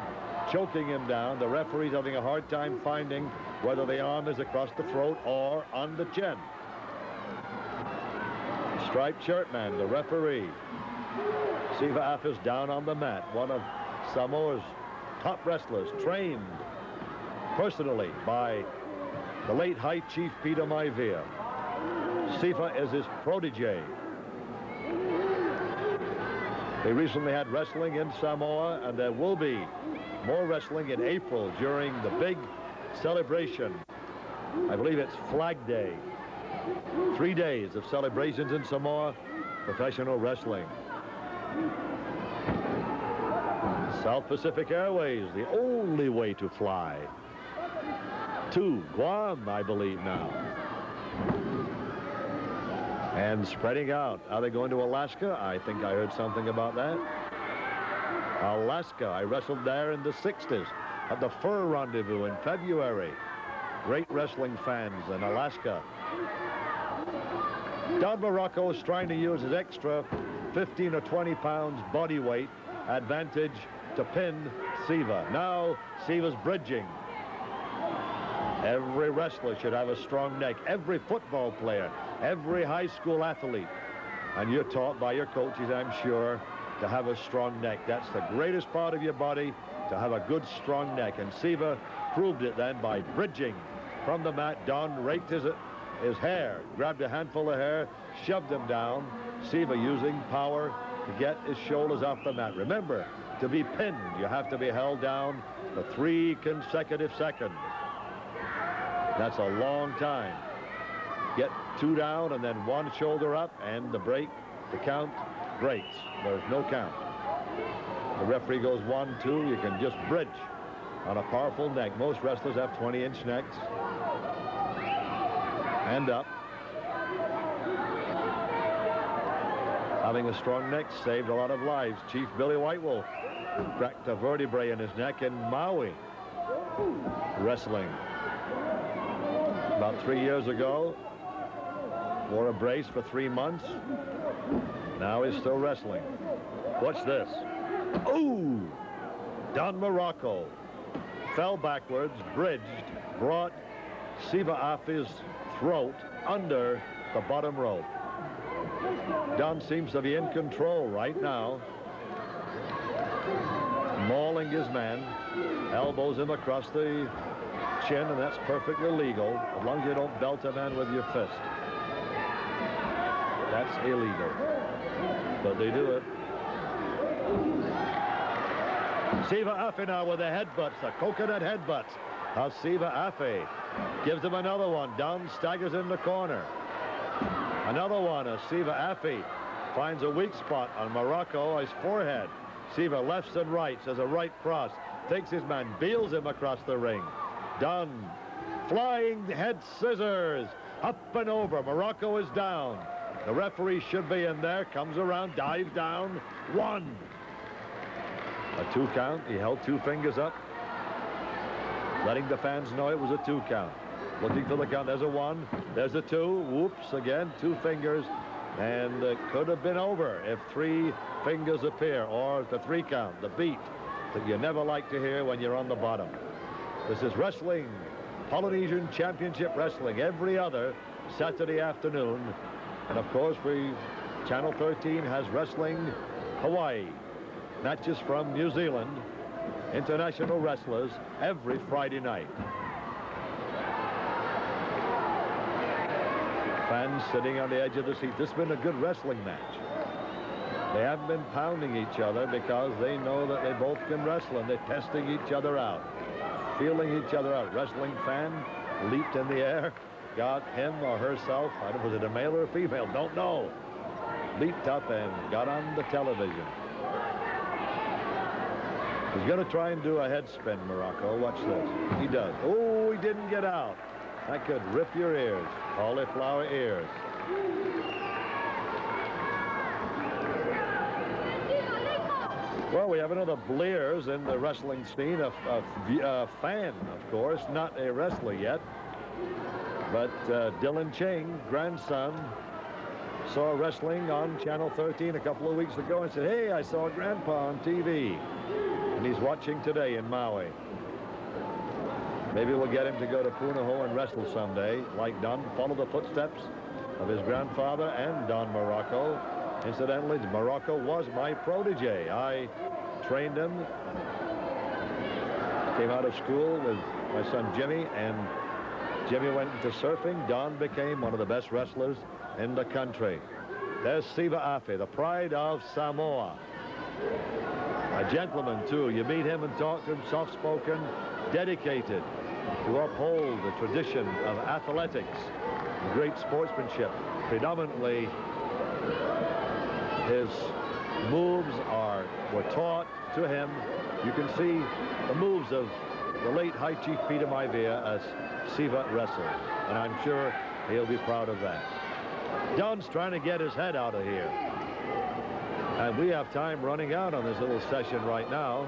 choking him down. The referee's having a hard time finding whether the arm is across the throat or on the chin. Striped shirt man, the referee. Siva Afi's down on the mat, one of Samoa's top wrestlers, trained personally by the late High Chief Peter Maivia. Siva is his protege. They recently had wrestling in Samoa, and there will be more wrestling in April during the big celebration. I believe it's Flag Day. 3 days of celebrations in Samoa, professional wrestling. South Pacific Airways, the only way to fly to Guam, I believe now. And spreading out. Are they going to Alaska? I think I heard something about that. Alaska. I wrestled there in the 60s at the Fur Rendezvous in February. Great wrestling fans in Alaska. Don Muraco is trying to use his extra 15 or 20 pounds body weight advantage to pin Siva. Now Siva's bridging. Every wrestler should have a strong neck. Every football player, every high school athlete. And you're taught by your coaches, I'm sure, to have a strong neck. That's the greatest part of your body, to have a good, strong neck. And Siva proved it then by bridging from the mat. Don raked his hair, grabbed a handful of hair, shoved him down. Siva using power to get his shoulders off the mat. Remember, to be pinned, you have to be held down for 3 consecutive seconds. That's a long time. Get 2 down and then 1 shoulder up, and the break, the count breaks. There's no count. The referee goes 1, 2. You can just bridge on a powerful neck. Most wrestlers have 20-inch necks. And up. Having a strong neck saved a lot of lives. Chief Billy Whitewell cracked a vertebrae in his neck in Maui wrestling. About 3 years ago, wore a brace for 3 months. Now he's still wrestling. Watch this. Ooh! Don Muraco fell backwards, bridged, brought Siva Afi's throat under the bottom rope. Don seems to be in control right now. Mauling his man, elbows him across the chin, and that's perfectly legal as long as you don't belt a man with your fist. That's illegal, but they do it. Siva Afi now with the headbutts, the coconut headbutts of Siva Afi. Gives him another one. Don staggers in the corner. Another one as Siva Afi finds a weak spot on Muraco, his forehead. Siva lefts and rights as a right cross. Takes his man, beals him across the ring. Don, flying head scissors, up and over. Muraco is down. The referee should be in there, comes around, dives down. 1. A 2 count. He held 2 fingers up, letting the fans know it was a 2 count. Looking for the count. There's a 1. There's a 2. Whoops, again, 2 fingers. And it could have been over if 3 fingers appear, or the 3 count, the beat that you never like to hear when you're on the bottom. This is wrestling, Polynesian Championship Wrestling, every other Saturday afternoon. And of course, Channel 13 has Wrestling Hawaii, matches from New Zealand, international wrestlers every Friday night. Fans sitting on the edge of the seat. This has been a good wrestling match. They haven't been pounding each other because they know that they both can wrestle, and they're testing each other out, feeling each other out. Wrestling fan leaped in the air, got him or herself, I don't know, was it a male or a female? Don't know. Leaped up and got on the television. He's going to try and do a head spin, Muraco. Watch this. He does. Oh, he didn't get out. That could rip your ears. Cauliflower ears. Well, we have another Blears in the wrestling scene, a fan, of course, not a wrestler yet. But Dylan Ching, grandson, saw wrestling on Channel 13 a couple of weeks ago and said, hey, I saw Grandpa on TV. And he's watching today in Maui. Maybe we'll get him to go to Punahou and wrestle someday, like Don, follow the footsteps of his grandfather and Don Muraco. Incidentally, Muraco was my protege. I trained him, came out of school with my son Jimmy, and Jimmy went into surfing. Don became one of the best wrestlers in the country. There's Siva Afi, the pride of Samoa. A gentleman, too. You meet him and talk to him, soft-spoken, dedicated to uphold the tradition of athletics, great sportsmanship. Predominantly, his moves were taught to him. You can see the moves of the late High Chief Peter Maivia as Siva wrestled, and I'm sure he'll be proud of that. Don's trying to get his head out of here. And we have time running out on this little session right now.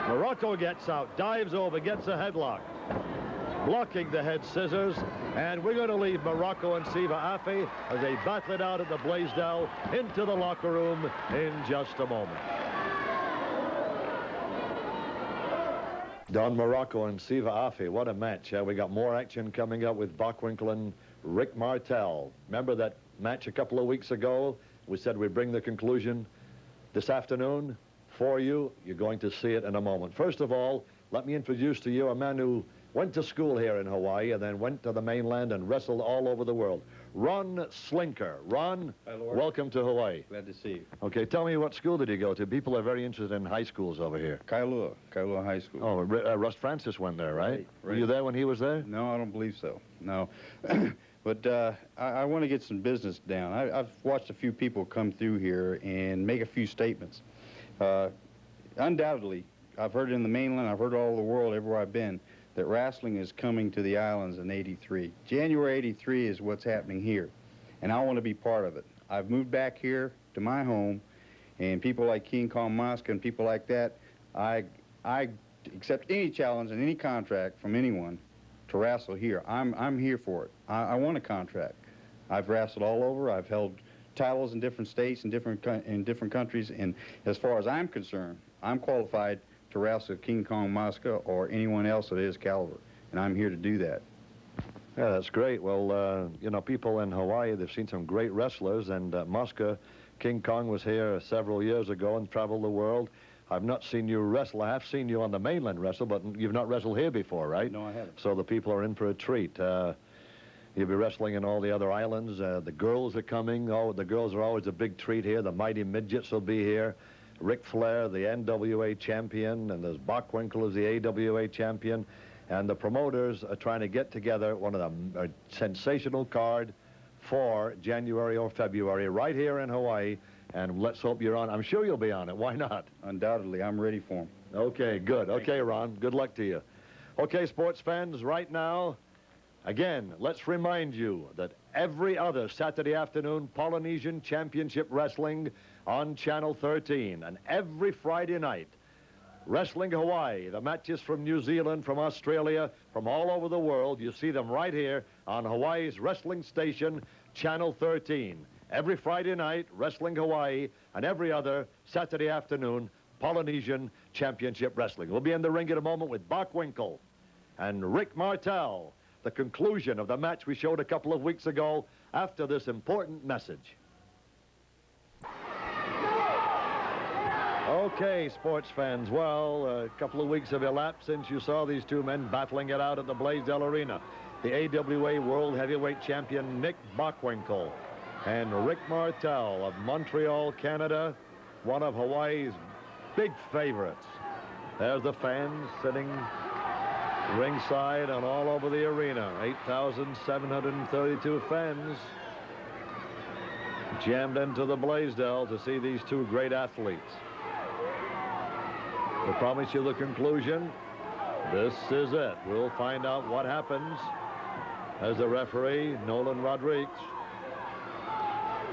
Muraco gets out, dives over, gets a headlock, blocking the head scissors, and we're going to leave Muraco and Siva Afe as they battle it out at the Blaisdell into the locker room in just a moment. Don Muraco and Siva Afe, what a match. We got more action coming up with Bockwinkel and Rick Martel. Remember that match a couple of weeks ago? We said we'd bring the conclusion this afternoon for you. You're going to see it in a moment. First of all, let me introduce to you a man who went to school here in Hawaii and then went to the mainland and wrestled all over the world. Ron Slinker. Ron, welcome to Hawaii. Glad to see you. Okay, tell me, what school did you go to? People are very interested in high schools over here. Kailua High School. Oh, Russ Francis went there, right? Were you there when he was there? No, I don't believe so. No. But I want to get some business down. I've watched a few people come through here and make a few statements. Undoubtedly, I've heard it in the mainland, I've heard it all over the world, everywhere I've been, that wrestling is coming to the islands in '83. January '83 is what's happening here, and I want to be part of it. I've moved back here to my home, and people like King Kong Mosca and people like that, I accept any challenge and any contract from anyone to wrestle here. I'm here for it. I want a contract. I've wrestled all over. I've held titles in different states and different countries, and as far as I'm concerned, I'm qualified to wrestle King Kong Mosca or anyone else of his caliber, and I'm here to do that. Yeah, that's great. Well, you know, people in Hawaii, they've seen some great wrestlers, and Mosca, King Kong was here several years ago and traveled the world. I've not seen you wrestle. I have seen you on the mainland wrestle, but you've not wrestled here before, right? No, I haven't. So the people are in for a treat. You'll be wrestling in all the other islands. The girls are coming. Oh, the girls are always a big treat here. The Mighty Midgets will be here. Ric Flair, the NWA champion, and there's Bockwinkel as the AWA champion. And the promoters are trying to get together one of a sensational card for January or February right here in Hawaii. And let's hope you're on. I'm sure you'll be on it. Why not? Undoubtedly. I'm ready for them. Okay, good. Okay, Ron, good luck to you. Okay, sports fans, right now, again, let's remind you that every other Saturday afternoon, Polynesian Championship Wrestling on Channel 13. And every Friday night, Wrestling Hawaii, the matches from New Zealand, from Australia, from all over the world. You see them right here on Hawaii's wrestling station, Channel 13. Every Friday night, Wrestling Hawaii, and every other Saturday afternoon, Polynesian Championship Wrestling. We'll be in the ring in a moment with Bockwinkel and Rick Martel, the conclusion of the match we showed a couple of weeks ago after this important message. Okay, sports fans, well, a couple of weeks have elapsed since you saw these two men battling it out at the Blaisdell Arena. The AWA World Heavyweight Champion Nick Bockwinkel and Rick Martel of Montreal, Canada, one of Hawaii's big favorites. There's the fans sitting ringside and all over the arena. 8,732 fans jammed into the Blaisdell to see these two great athletes. To promise you the conclusion, this is it. We'll find out what happens as the referee, Nolan Rodriguez.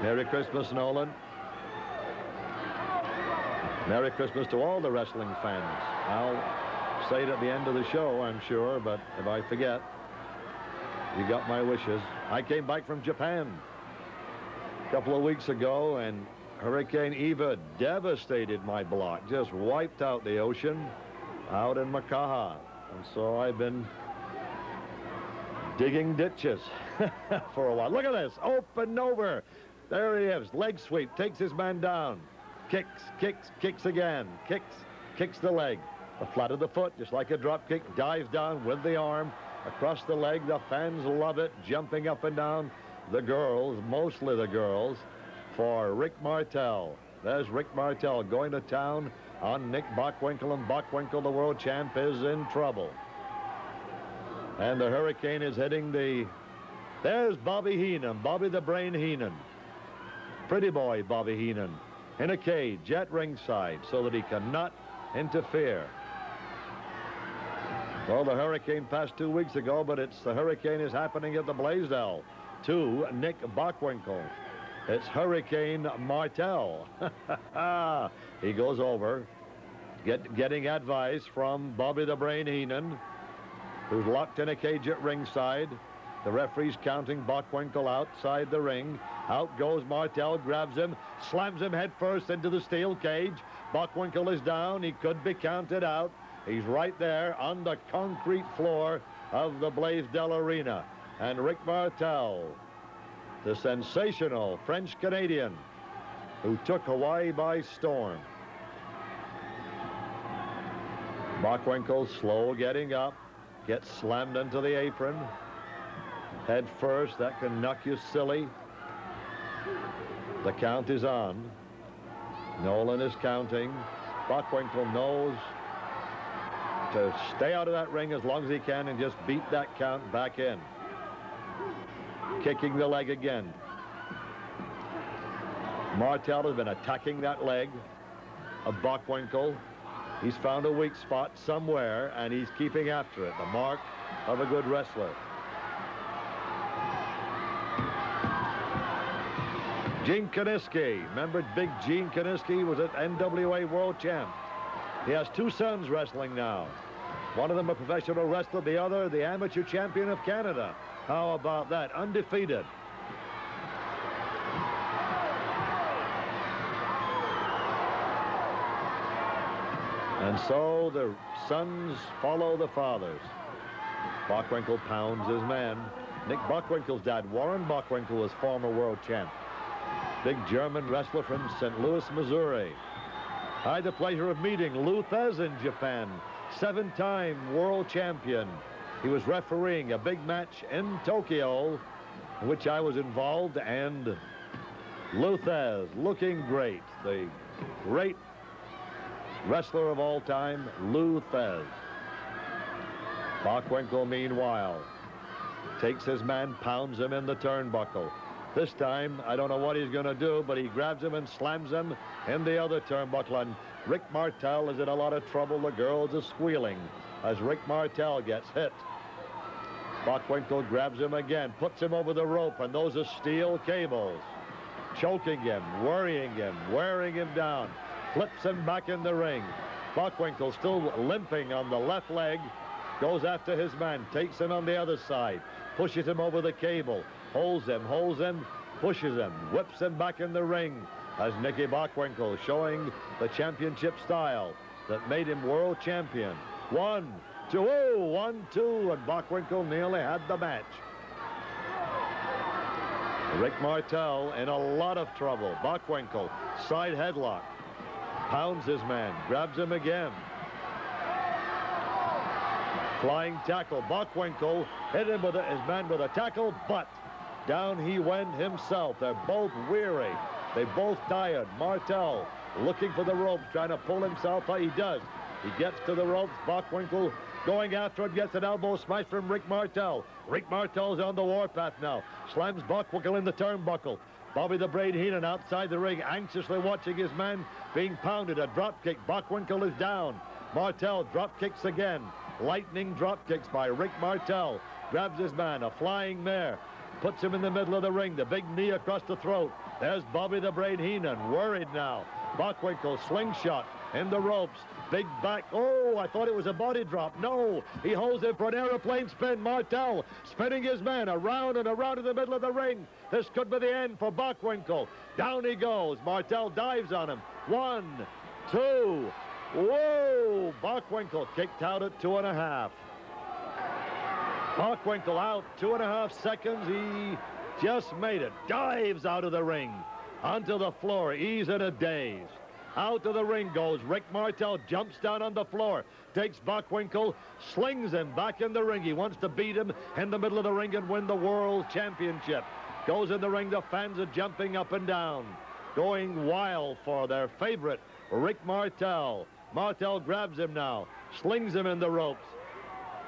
Merry Christmas, Nolan. Merry Christmas to all the wrestling fans. I'll say it at the end of the show, I'm sure, but if I forget, you got my wishes. I came back from Japan a couple of weeks ago, and Hurricane Eva devastated my block, just wiped out the ocean out in Makaha. And so I've been digging ditches for a while. Look at this, open over. There he is, leg sweep, takes his man down. Kicks, kicks, kicks again, kicks the leg. The flat of the foot, just like a drop kick, dives down with the arm across the leg. The fans love it, jumping up and down. The girls, mostly the girls, for Rick Martel. There's Rick Martel going to town on Nick Bockwinkel, and Bockwinkel, the world champ, is in trouble. And the Hurricane is hitting the... There's Bobby Heenan, Bobby the Brain Heenan. Pretty boy Bobby Heenan in a cage at ringside so that he cannot interfere. Well, the Hurricane passed 2 weeks ago, but the Hurricane is happening at the Blaisdell. to Nick Bockwinkel. It's Hurricane Martel. He goes over, getting advice from Bobby the Brain Heenan, who's locked in a cage at ringside. The referee's counting Bockwinkel outside the ring. Out goes Martel, grabs him, slams him headfirst into the steel cage. Bockwinkel is down. He could be counted out. He's right there on the concrete floor of the Blaisdell Arena. And Rick Martel, the sensational French-Canadian who took Hawaii by storm. Bockwinkel slow getting up, gets slammed into the apron. Head first, that can knock you silly. The count is on. Nolan is counting. Bockwinkel knows to stay out of that ring as long as he can and just beat that count back in. Kicking the leg again. Martel has been attacking that leg of Bockwinkel. He's found a weak spot somewhere, and he's keeping after it. The mark of a good wrestler. Gene Kiniski. Remember big Gene Kiniski was at NWA World Champ. He has two sons wrestling now. One of them a professional wrestler, the other the amateur champion of Canada. How about that? Undefeated. And so the sons follow the fathers. Bockwinkel pounds his man. Nick Bockwinkel's dad, Warren Bockwinkel, was former world champ. Big German wrestler from St. Louis, Missouri. I had the pleasure of meeting Lou Thesz in Japan, 7-time world champion. He was refereeing a big match in Tokyo, in which I was involved, and Lou Thesz looking great. The great wrestler of all time, Lou Thesz. Bockwinkel, meanwhile, takes his man, pounds him in the turnbuckle. This time, I don't know what he's going to do, but he grabs him and slams him in the other turnbuckle. And Rick Martel is in a lot of trouble. The girls are squealing as Rick Martel gets hit. Bockwinkel grabs him again, puts him over the rope, and those are steel cables. Choking him, worrying him, wearing him down. Flips him back in the ring. Bockwinkel still limping on the left leg. Goes after his man, takes him on the other side. Pushes him over the cable. Holds him, pushes him, whips him back in the ring as Nicky Bockwinkel showing the championship style that made him world champion. 1, 2, 1, 2, and Bockwinkel nearly had the match. Rick Martel in a lot of trouble. Bockwinkel, side headlock, pounds his man, grabs him again. Flying tackle. Bockwinkel hit him with his man with a tackle, but down he went himself. They're both weary. They both tired. Martel looking for the ropes, trying to pull himself out. He does. He gets to the ropes. Bockwinkel going after him, gets an elbow smash from Rick Martel. Rick Martel's on the warpath now. Slams Bockwinkel in the turnbuckle. Bobby the Brain Heenan outside the ring, anxiously watching his man being pounded. A drop kick. Bockwinkel is down. Martel drop kicks again. Lightning drop kicks by Rick Martel. Grabs his man, a flying mare. Puts him in the middle of the ring. The big knee across the throat. There's Bobby the Brain Heenan, worried now. Bockwinkel slingshot in the ropes. Big back. Oh, I thought it was a body drop. No, he holds it for an aeroplane spin. Martel spinning his man around and around in the middle of the ring. This could be the end for Bockwinkel. Down he goes. Martel dives on him. 1, 2. Whoa! Bockwinkel kicked out at 2.5. Bockwinkel out 2.5 seconds. He just made it. Dives out of the ring onto the floor. He's in a daze. Out of the ring goes Rick Martel. Jumps down on the floor. Takes Bockwinkel. Slings him back in the ring. He wants to beat him in the middle of the ring and win the world championship. Goes in the ring. The fans are jumping up and down, going wild for their favorite, Rick Martel. Martel grabs him now. Slings him in the ropes.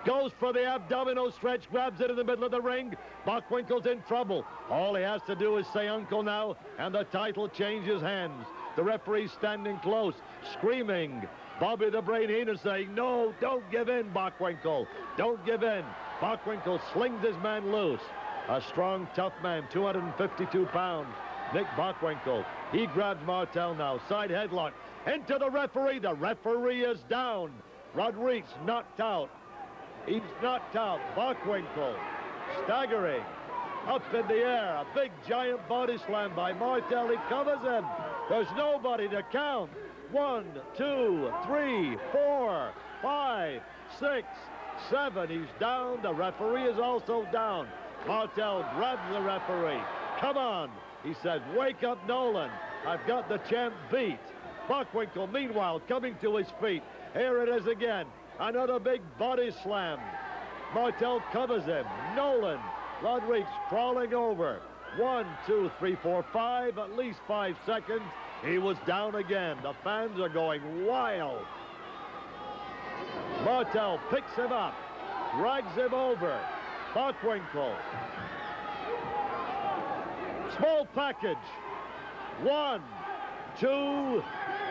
Goes for the abdominal stretch, grabs it in the middle of the ring. Bockwinkel's in trouble. All he has to do is say uncle now, and the title changes hands. The referee's standing close, screaming. Bobby the Brain Heenan saying, no, don't give in, Bockwinkel. Don't give in. Bockwinkel slings his man loose. A strong, tough man, 252 pounds. Nick Bockwinkel. He grabs Martel now. Side headlock into the referee. The referee is down. Rodriguez knocked out. He's knocked out. Bockwinkel staggering up in the air. A big giant body slam by Martel. He covers him. There's nobody to count. 1, 2, 3, 4, 5, 6, 7. He's down. The referee is also down. Martel grabs the referee. Come on. He says, wake up, Nolan. I've got the champ beat. Bockwinkel, meanwhile, coming to his feet. Here it is again. Another big body slam. Martel covers him. Nolan. Rodriguez crawling over. 1, 2, 3, 4, 5. At least 5 seconds. He was down again. The fans are going wild. Martel picks him up. Drags him over. Bockwinkel. Small package. 1, 2,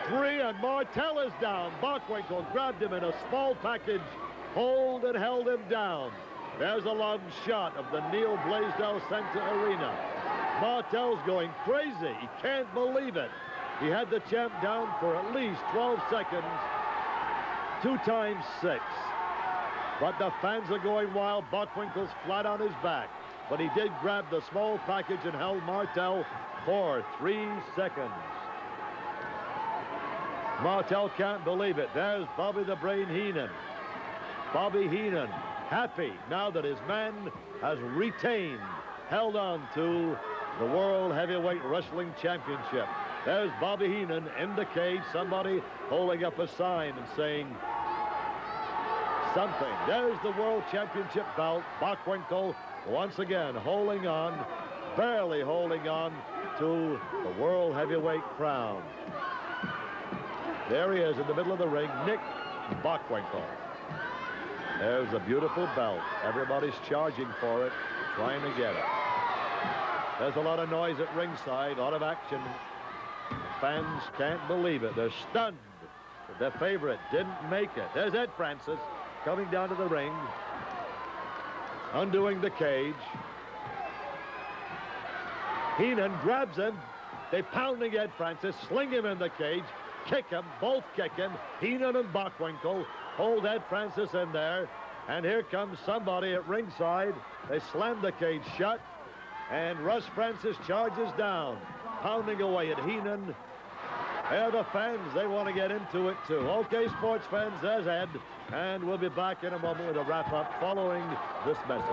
3, and Martel is down. Bockwinkel grabbed him in a small package hold and held him down. There's a long shot of the Neil Blaisdell Center Arena. Martel's going crazy. He can't believe it. He had the champ down for at least 12 seconds. 2 times 6. But the fans are going wild. Bockwinkel's flat on his back. But he did grab the small package and held Martel for 3 seconds. Martel can't believe it. There's Bobby the Brain Heenan. Bobby Heenan happy now that his man has retained, held on to the World Heavyweight Wrestling Championship. There's Bobby Heenan in the cage. Somebody holding up a sign and saying something. There's the World Championship belt. Bockwinkel once again holding on, barely holding on to the World Heavyweight crown. There he is in the middle of the ring, Nick Bockwinkel. There's a beautiful belt. Everybody's charging for it, trying to get it. There's a lot of noise at ringside, a lot of action. Fans can't believe it. They're stunned that their favorite didn't make it. There's Ed Francis coming down to the ring, undoing the cage. Heenan grabs him. They pounding Ed Francis, sling him in the cage, kick him, both kick him. Heenan and Bockwinkel hold Ed Francis in there. And here comes somebody at ringside. They slam the cage shut. And Russ Francis charges down, pounding away at Heenan. They're the fans. They want to get into it, too. Okay, sports fans, there's Ed. And we'll be back in a moment with a wrap-up following this message.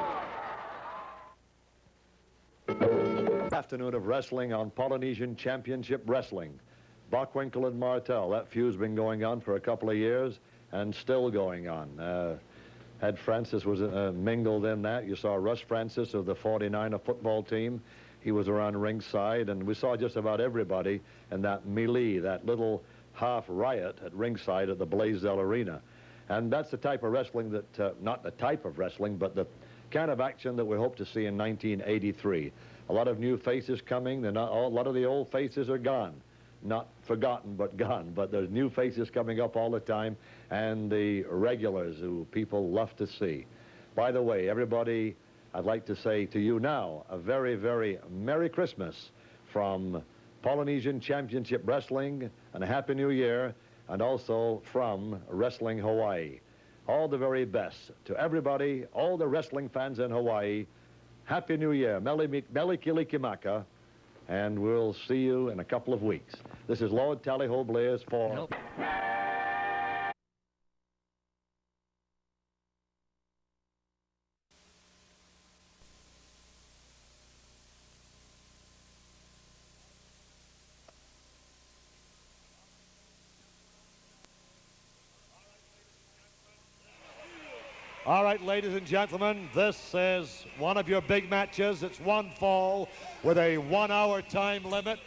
Afternoon of wrestling on Polynesian Championship Wrestling. Bockwinkel and Martel. That feud's been going on for a couple of years and still going on. Ed Francis was mingled in that. You saw Russ Francis of the 49er football team. He was around ringside, and we saw just about everybody in that melee, that little half riot at ringside at the Blaisdell Arena. And that's the type of wrestling that, not the type of wrestling, but the kind of action that we hope to see in 1983. A lot of new faces coming. A lot of the old faces are gone. Not forgotten, but gone. But there's new faces coming up all the time, and the regulars who people love to see. By the way, everybody, I'd like to say to you now, a very, very Merry Christmas from Polynesian Championship Wrestling, and a Happy New Year, and also from Wrestling Hawaii. All the very best to everybody, all the wrestling fans in Hawaii. Happy New Year. Mele Kalikimaka. And we'll see you in a couple of weeks. This is Lord Tallyho Blaze for... All right, ladies and gentlemen, this is one of your big matches. It's one fall with a 1-hour time limit.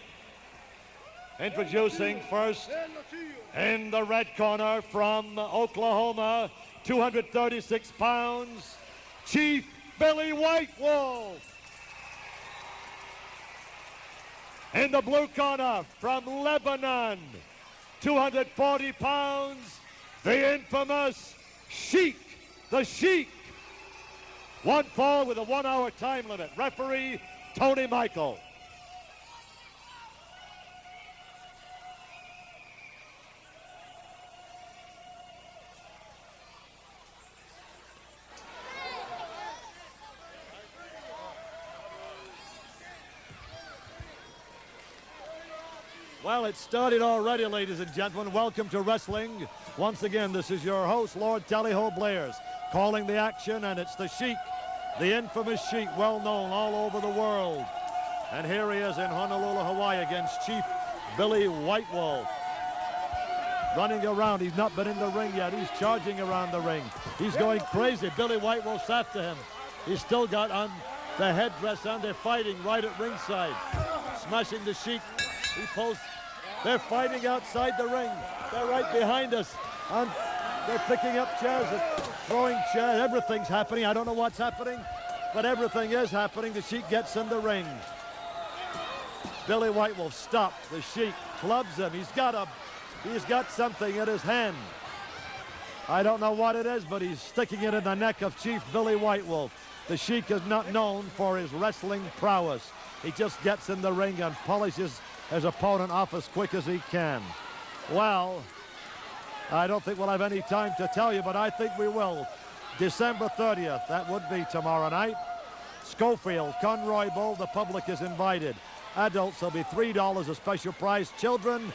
Introducing first in the red corner from Oklahoma, 236 pounds, Chief Billy White Wolf. In the blue corner from Lebanon, 240 pounds, the infamous Sheik. The Sheik. One fall with a 1 hour time limit. Referee, Tony Michael. Well, it started already, ladies and gentlemen. Welcome to wrestling. Once again, this is your host, Lord Tally-Ho Blares, calling the action, and it's the Sheik, the infamous Sheik, well known all over the world. And here he is in Honolulu, Hawaii, against Chief Billy White Wolf. Running around, he's not been in the ring yet. He's charging around the ring. He's going crazy. Billy White Wolf's after him. He's still got on the headdress on. They're fighting right at ringside. Smashing the Sheik. He pulls. They're fighting outside the ring. They're right behind us. And they're picking up chairs, throwing chairs. Everything's happening. I don't know what's happening, but everything is happening. The Sheik gets in the ring. Billy White Wolf stopped. The Sheik clubs him. He's got something in his hand. I don't know what it is, but he's sticking it in the neck of Chief Billy White Wolf. The Sheik is not known for his wrestling prowess. He just gets in the ring and polishes his opponent off as quick as he can. Well, I don't think we'll have any time to tell you, but I think we will. December 30th, that would be tomorrow night. Schofield, Conroy Bowl, the public is invited. Adults will be $3 a special price. Children,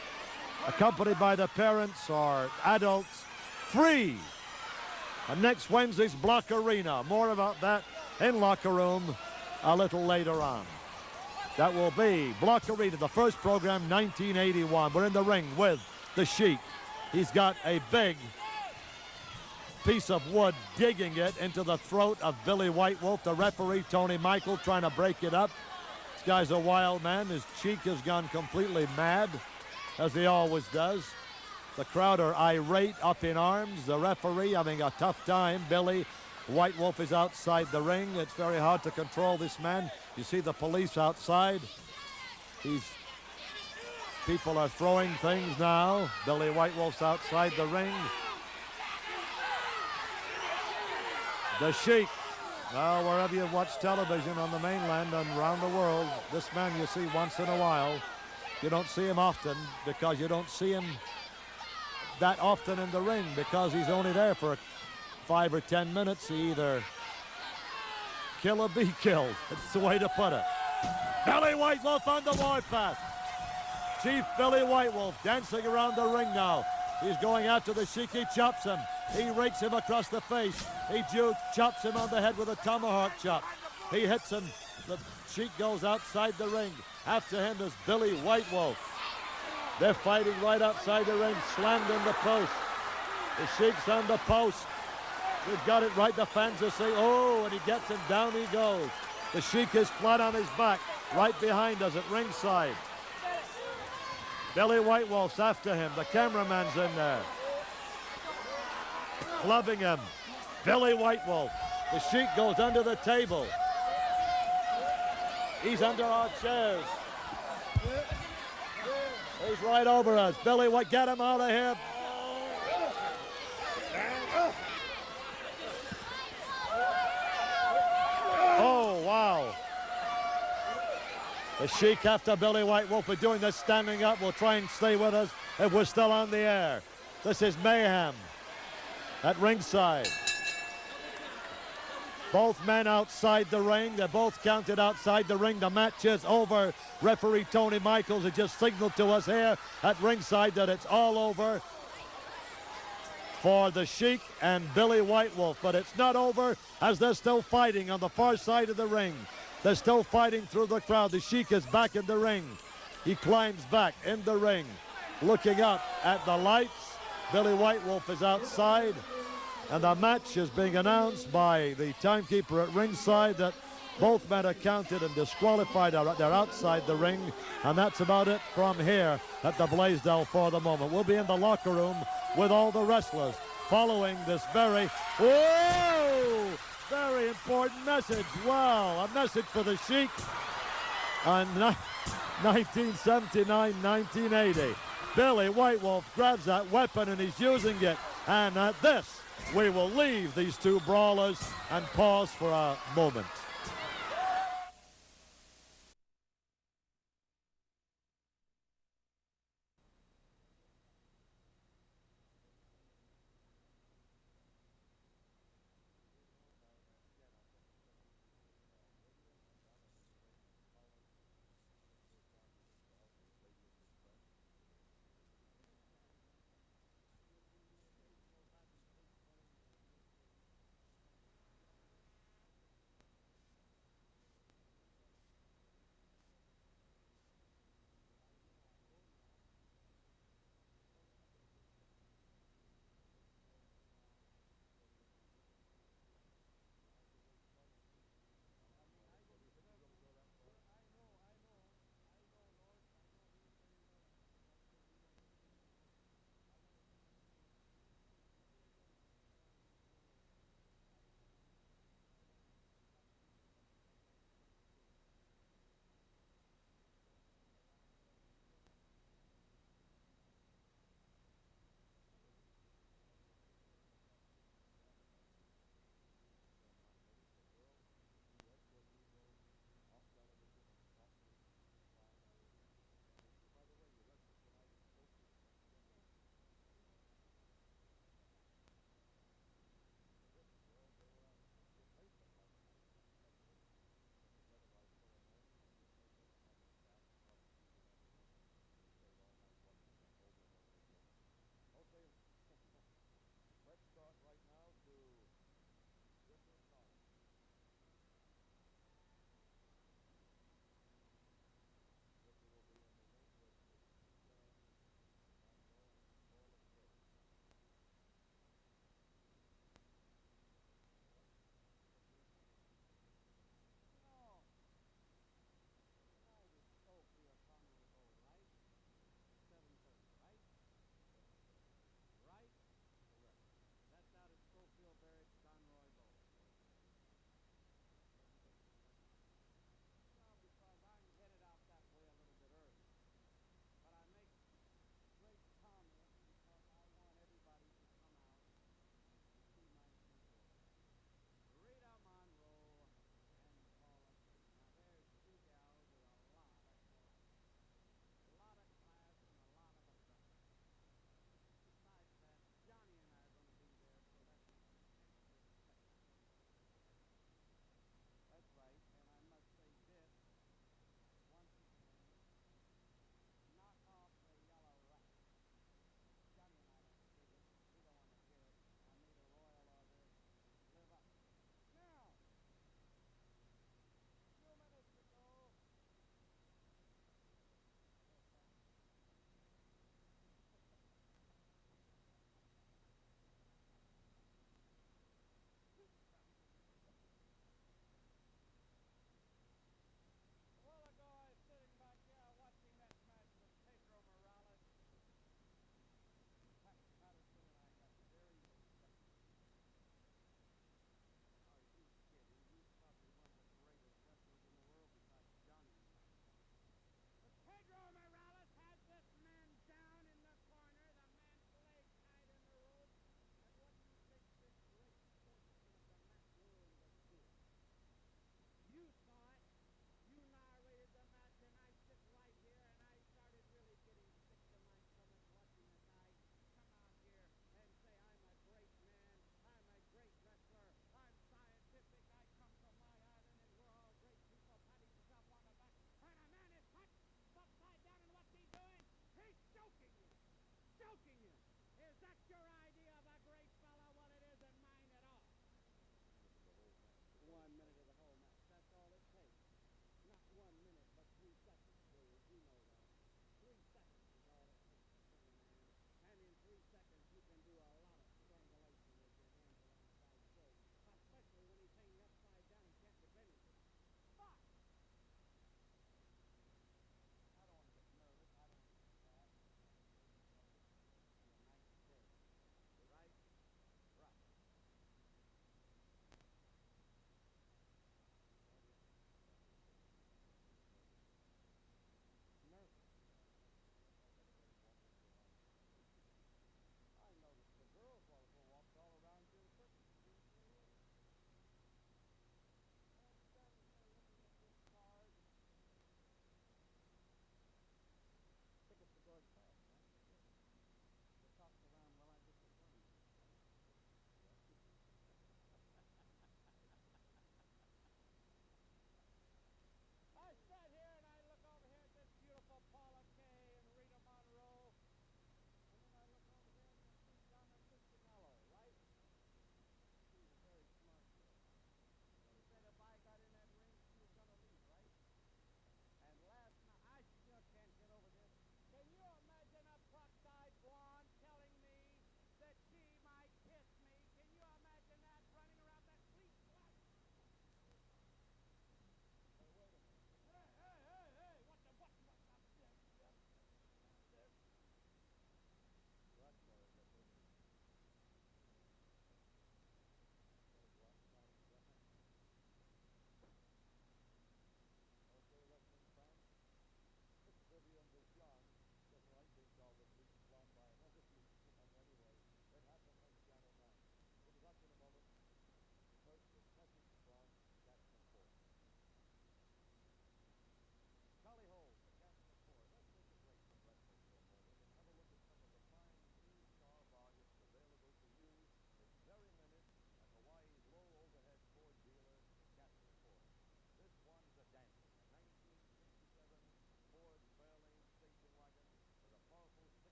accompanied by the parents or adults, free. And next Wednesday's Block Arena. More about that in Locker Room a little later on. That will be Block Arena, the first program, 1981. We're in the ring with the Sheik. He's got a big piece of wood digging it into the throat of Billy White Wolf. The referee, Tony Michael, trying to break it up. This guy's a wild man. His cheek has gone completely mad, as he always does. The crowd are irate, up in arms. The referee having a tough time. Billy White Wolf is outside the ring. It's very hard to control this man. You see the police outside. People are throwing things now. Billy White Wolf's outside the ring. The Sheik. Well, wherever you watch television on the mainland and around the world, this man you see once in a while. You don't see him often because you don't see him that often in the ring because he's only there for 5 or 10 minutes. He either kill or be killed. It's the way to put it. Billy White Wolf on the warpath. Chief Billy White Wolf dancing around the ring now. He's going after the Sheik. He chops him. He rakes him across the face. He chops him on the head with a tomahawk chop. He hits him. The Sheik goes outside the ring. After him is Billy White Wolf. They're fighting right outside the ring, slammed in the post. The Sheik's on the post. We've got it right. The fans are saying, oh, and he gets him. Down he goes. The Sheik is flat on his back, right behind us at ringside. Billy White Wolf's after him. The cameraman's in there. Clubbing him. Billy White Wolf. The Sheik goes under the table. He's under our chairs. He's right over us. Billy White, get him out of here. Oh, wow. The Sheik after Billy White Wolf. We're doing this standing up. We'll try and stay with us if we're still on the air. This is mayhem at ringside. Both men outside the ring. They're both counted outside the ring. The match is over. Referee Tony Michaels has just signaled to us here at ringside that it's all over for the Sheik and Billy White Wolf. But it's not over as they're still fighting on the far side of the ring. They're still fighting through the crowd. The Sheik is back in the ring. He climbs back in the ring, looking up at the lights. Billy White Wolf is outside. And the match is being announced by the timekeeper at ringside that both men are counted and disqualified. They're outside the ring. And that's about it from here at the Blaisdell for the moment. We'll be in the locker room with all the wrestlers following this very important message. Wow, a message for the Sheik on 1979-1980. Billy White Wolf grabs that weapon and he's using it. And this we will leave these two brawlers and pause for a moment.